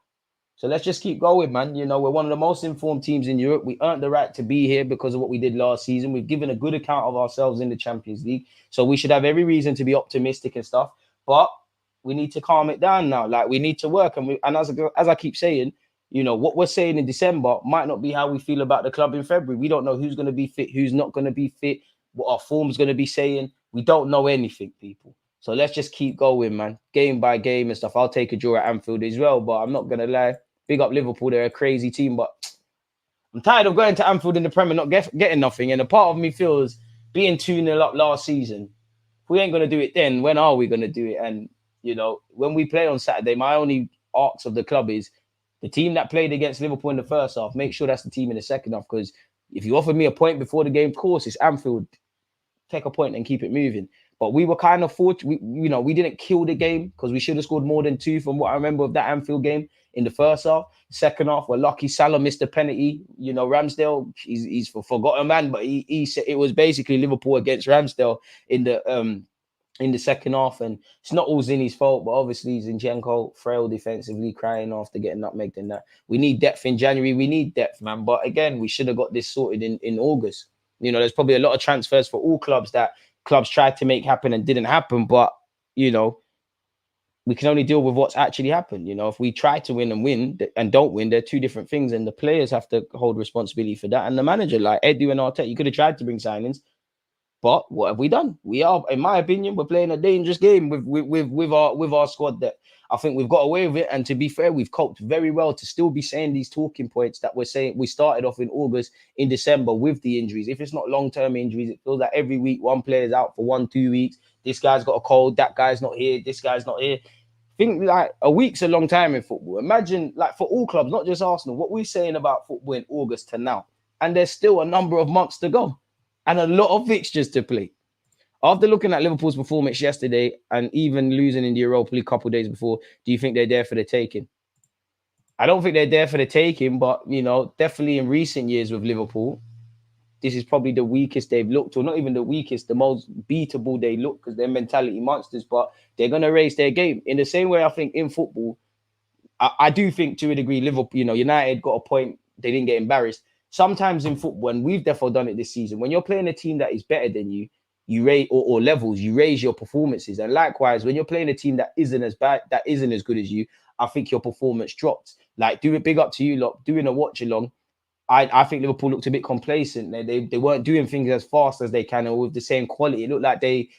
So let's just keep going, man. You know, we're one of the most informed teams in Europe. We earned the right to be here because of what we did last season. We've given a good account of ourselves in the Champions League. So we should have every reason to be optimistic and stuff. But we need to calm it down now. Like, we need to work. And as I keep saying, you know, what we're saying in December might not be how we feel about the club in February. We don't know who's going to be fit, who's not going to be fit, what our form's going to be saying. We don't know anything, people. So let's just keep going, man. Game by game and stuff. I'll take a draw at Anfield as well, but I'm not going to lie. Big up Liverpool. They're a crazy team, but I'm tired of going to Anfield in the Premier not getting nothing. And a part of me feels being 2-0 up last season. If we ain't going to do it then, when are we going to do it? And, you know, when we play on Saturday, my only arcs of the club is the team that played against Liverpool in the first half, make sure that's the team in the second half. Because if you offered me a point before the game, of course, it's Anfield. Take a point and keep it moving. But we were kind of fortunate. We didn't kill the game because we should have scored more than 2 from what I remember of that Anfield game in the first half. Second half, we're lucky Salah missed the penalty. You know, Ramsdale, he's forgotten man, but he said it was basically Liverpool against Ramsdale in the second half, and it's not all Zinni's fault, but obviously Zinchenko frail defensively, crying after getting nutmegged in that. We need depth in January. We need depth, man. But again, we should have got this sorted in August. You know, there's probably a lot of transfers for all clubs that clubs tried to make happen and didn't happen. But, you know, we can only deal with what's actually happened. You know, if we try to win and don't win, they're 2 different things. And the players have to hold responsibility for that. And the manager, like Edu and Arteta, you could have tried to bring signings. But what have we done? We are, in my opinion, we're playing a dangerous game with our squad that I think we've got away with it. And to be fair, we've coped very well to still be saying these talking points that we're saying. We started off in August, in December with the injuries. If it's not long-term injuries, it feels like every week one player's out for 1-2 weeks. This guy's got a cold. That guy's not here. This guy's not here. I think like a week's a long time in football. Imagine like for all clubs, not just Arsenal, what we're saying about football in August to now. And there's still a number of months to go. And a lot of fixtures to play. After looking at Liverpool's performance yesterday and even losing in the Europa League a couple of days before, do you think they're there for the taking? I don't think they're there for the taking, but, you know, definitely in recent years with Liverpool, this is probably the weakest they've looked, or not even the weakest, the most beatable they look because they're mentality monsters, but they're going to raise their game. In the same way, I think in football, I do think to a degree, Liverpool, you know, United got a point, they didn't get embarrassed. Sometimes in football, and we've definitely done it this season, when you're playing a team that is better than you, you raise or levels, you raise your performances. And likewise, when you're playing a team that isn't as bad, that isn't as good as you, I think your performance drops. Like, do it big up to you lot, doing a watch along. I think Liverpool looked a bit complacent. They weren't doing things as fast as they can or with the same quality. It looked like they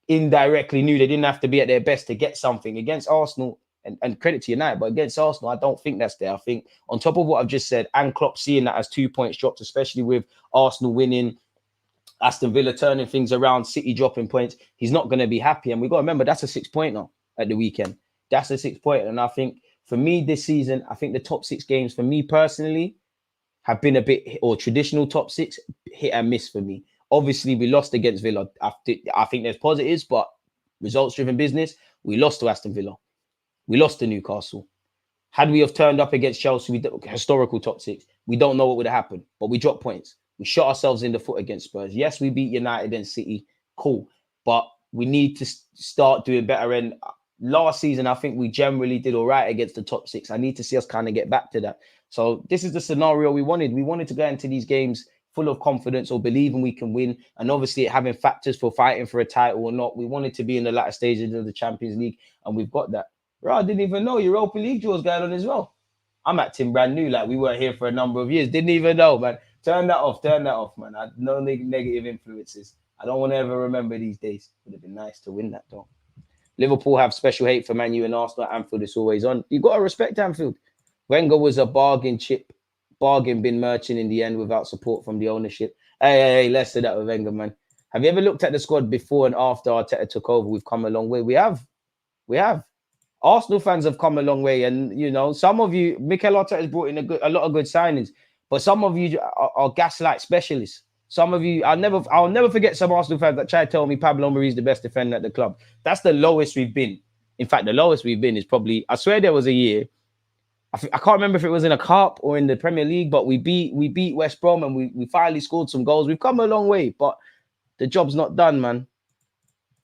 indirectly knew they didn't have to be at their best to get something. Against Arsenal, and credit to United. But against Arsenal, I don't think that's there. I think on top of what I've just said, and Klopp seeing that as 2 points dropped, especially with Arsenal winning, Aston Villa turning things around, City dropping points, he's not going to be happy. And we got to remember, that's a 6 pointer at the weekend. That's a 6 pointer. And I think for me this season, I think the top 6 games for me personally have been a bit, or traditional top 6, hit and miss for me. Obviously, we lost against Villa. I think there's positives, but results-driven business. We lost to Aston Villa. We lost to Newcastle. Had we have turned up against Chelsea, historical top 6, we don't know what would have happened, but we dropped points. We shot ourselves in the foot against Spurs. Yes, we beat United and City. Cool. But we need to start doing better. And last season, I think we generally did all right against the top 6. I need to see us kind of get back to that. So this is the scenario we wanted. We wanted to go into these games full of confidence or believing we can win. And obviously having factors for fighting for a title or not. We wanted to be in the latter stages of the Champions League. And we've got that. Bro, I didn't even know Europa League draws going on as well. I'm acting brand new. Like we weren't here for a number of years. Didn't even know, man. Turn that off, man. I no negative influences. I don't want to ever remember these days. Would have been nice to win that, though. Liverpool have special hate for Man U and Arsenal. Anfield is always on. You've got to respect Anfield. Wenger was a bargain bin merchant in the end without support from the ownership. Hey, let's say that with Wenger, man. Have you ever looked at the squad before and after Arteta took over? We've come a long way. We have. Arsenal fans have come a long way. And, you know, some of you, Mikel Arteta has brought in a lot of good signings. But some of you are gaslight specialists. Some of you, I'll never forget some Arsenal fans that try to tell me Pablo Mari is the best defender at the club. That's the lowest we've been. In fact, the lowest we've been is probably, I swear there was a year, I can't remember if it was in a cup or in the Premier League, but we beat West Brom and we finally scored some goals. We've come a long way, but the job's not done, man.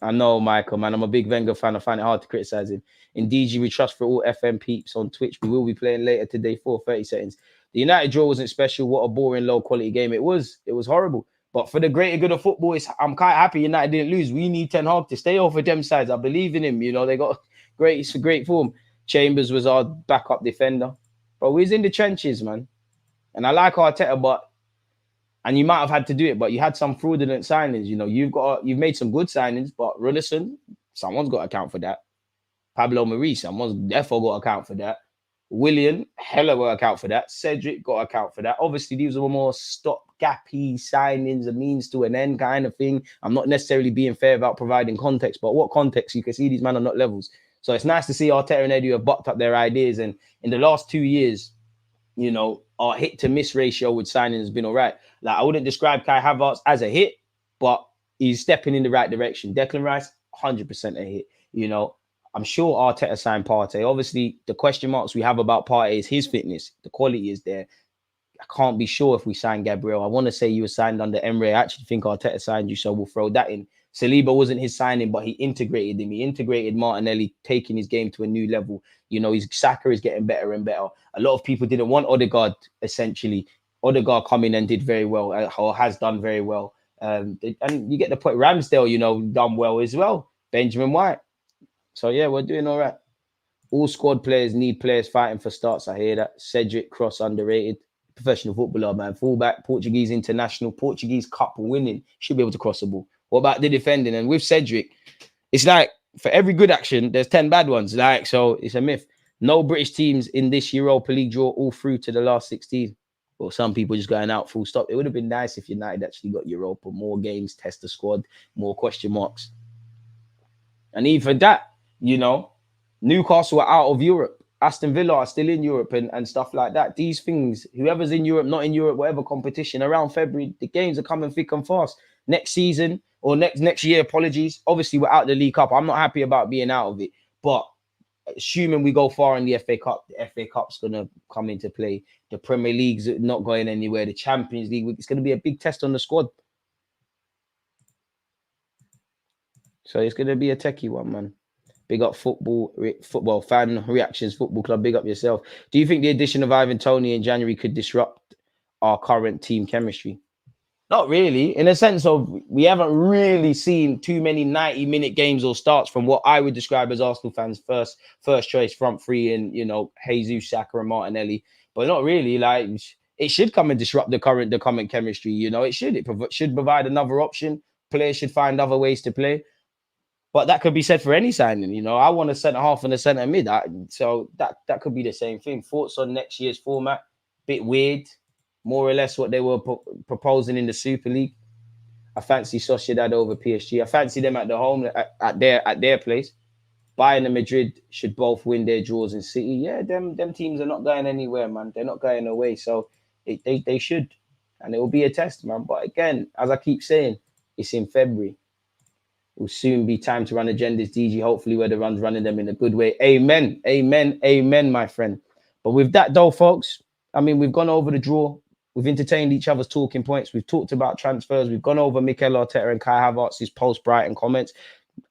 I know, Michael, man. I'm a big Wenger fan. I find it hard to criticize him. In DG, we trust for all FM peeps on Twitch. We will be playing later today for 30 seconds. The United draw wasn't special. What a boring, low-quality game it was. It was horrible. But for the greater good of football, I'm quite happy United didn't lose. We need Ten Hag to stay over them sides. I believe in him. You know, they got great form. Chambers was our backup defender. But we was in the trenches, man. And I like Arteta, and you might have had to do it, but you had some fraudulent signings. You know, you've made some good signings, but Runnison, someone's got to account for that. Pablo Mari, someone's therefore got to account for that. Willian, hella got to account for that. Cedric got to account for that. Obviously, these were more stopgappy signings, a means to an end kind of thing. I'm not necessarily being fair about providing context, but what context? You can see these men are not levels. So it's nice to see Arteta and Edu have bucked up their ideas. And in the last 2 years, you know, our hit to miss ratio with signings has been all right. Like, I wouldn't describe Kai Havertz as a hit, but he's stepping in the right direction. Declan Rice, 100% a hit. You know, I'm sure Arteta signed Partey. Obviously, the question marks we have about Partey is his fitness. The quality is there. I can't be sure if we signed Gabriel. I want to say you were signed under Emre. I actually think Arteta signed you, so we'll throw that in. Saliba wasn't his signing, but he integrated him. He integrated Martinelli, taking his game to a new level. You know, his Saka is getting better and better. A lot of people didn't want Odegaard, essentially. Odegaard come in and did very well, or has done very well. And you get the point. Ramsdale, you know, done well as well. Benjamin White. So, yeah, we're doing all right. All squad players need players fighting for starts. I hear that. Cedric Cross, underrated. Professional footballer, man. Fullback, Portuguese international, Portuguese cup winning. Should be able to cross the ball. What about the defending? And with Cedric, it's like for every good action, there's 10 bad ones. Like, so it's a myth. No British teams in this Europa League draw all through to the last 16. Well, some people just going out full stop. It would have been nice if United actually got Europa. More games, test the squad, more question marks. And even that, you know, Newcastle are out of Europe. Aston Villa are still in Europe and stuff like that. These things, whoever's in Europe, not in Europe, whatever competition, around February, the games are coming thick and fast. Next season or next year, apologies. Obviously, we're out the League Cup. I'm not happy about being out of it. But assuming we go far in the FA Cup, the FA Cup's going to come into play. The Premier League's not going anywhere. The Champions League, it's going to be a big test on the squad. So it's going to be a techie one, man. Big up football fan reactions, football club. Big up yourself. Do you think the addition of Ivan Toney in January could disrupt our current team chemistry? Not really, in a sense of we haven't really seen too many 90-minute games or starts from what I would describe as Arsenal fans' first choice front three and, you know, Jesus, Saka and Martinelli. But not really. Like, it should come and disrupt the current chemistry. You know, it should. It should provide another option. Players should find other ways to play. But that could be said for any signing. You know, I want a centre half and a centre mid. So that could be the same thing. Thoughts on next year's format? Bit weird, more or less what they were proposing in the Super League. I fancy Sociedad over PSG. I fancy them at the home at their place. Bayern and Madrid should both win their draws in City. Yeah, them teams are not going anywhere, man. They're not going away. So they should. And it will be a test, man. But again, as I keep saying, it's in February. It will soon be time to run agendas, DG. Hopefully where the run's running them in a good way. Amen. Amen. Amen, my friend. But with that though, folks, I mean, we've gone over the draw. We've entertained each other's talking points. We've talked about transfers. We've gone over Mikel Arteta and Kai Havertz's post-Brighton comments.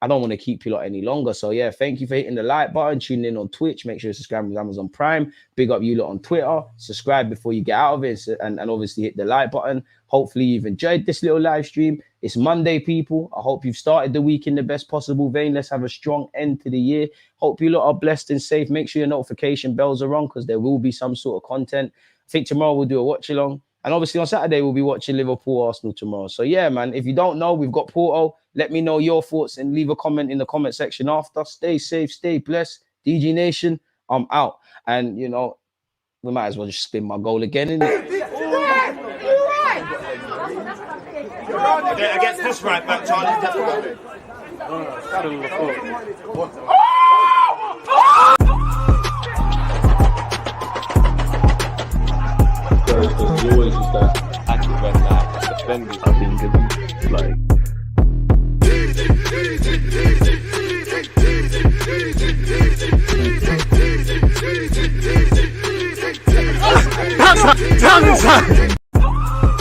I don't want to keep you lot any longer. So, yeah, thank you for hitting the like button, tuning in on Twitch. Make sure you subscribe with Amazon Prime. Big up you lot on Twitter. Subscribe before you get out of it and obviously hit the like button. Hopefully you've enjoyed this little live stream. It's Monday, people. I hope you've started the week in the best possible vein. Let's have a strong end to the year. Hope you lot are blessed and safe. Make sure your notification bells are on because there will be some sort of content. I think tomorrow we'll do a watch along. And obviously on Saturday, we'll be watching Liverpool Arsenal tomorrow. So, yeah, man, if you don't know, we've got Porto. Let me know your thoughts and leave a comment in the comment section after. Stay safe, stay blessed. DG Nation, I'm out. And, you know, we might as well just spin my goal again, innit? Against this right back, Charlie. There's always just that active red flag defenders. I think it's like Tongue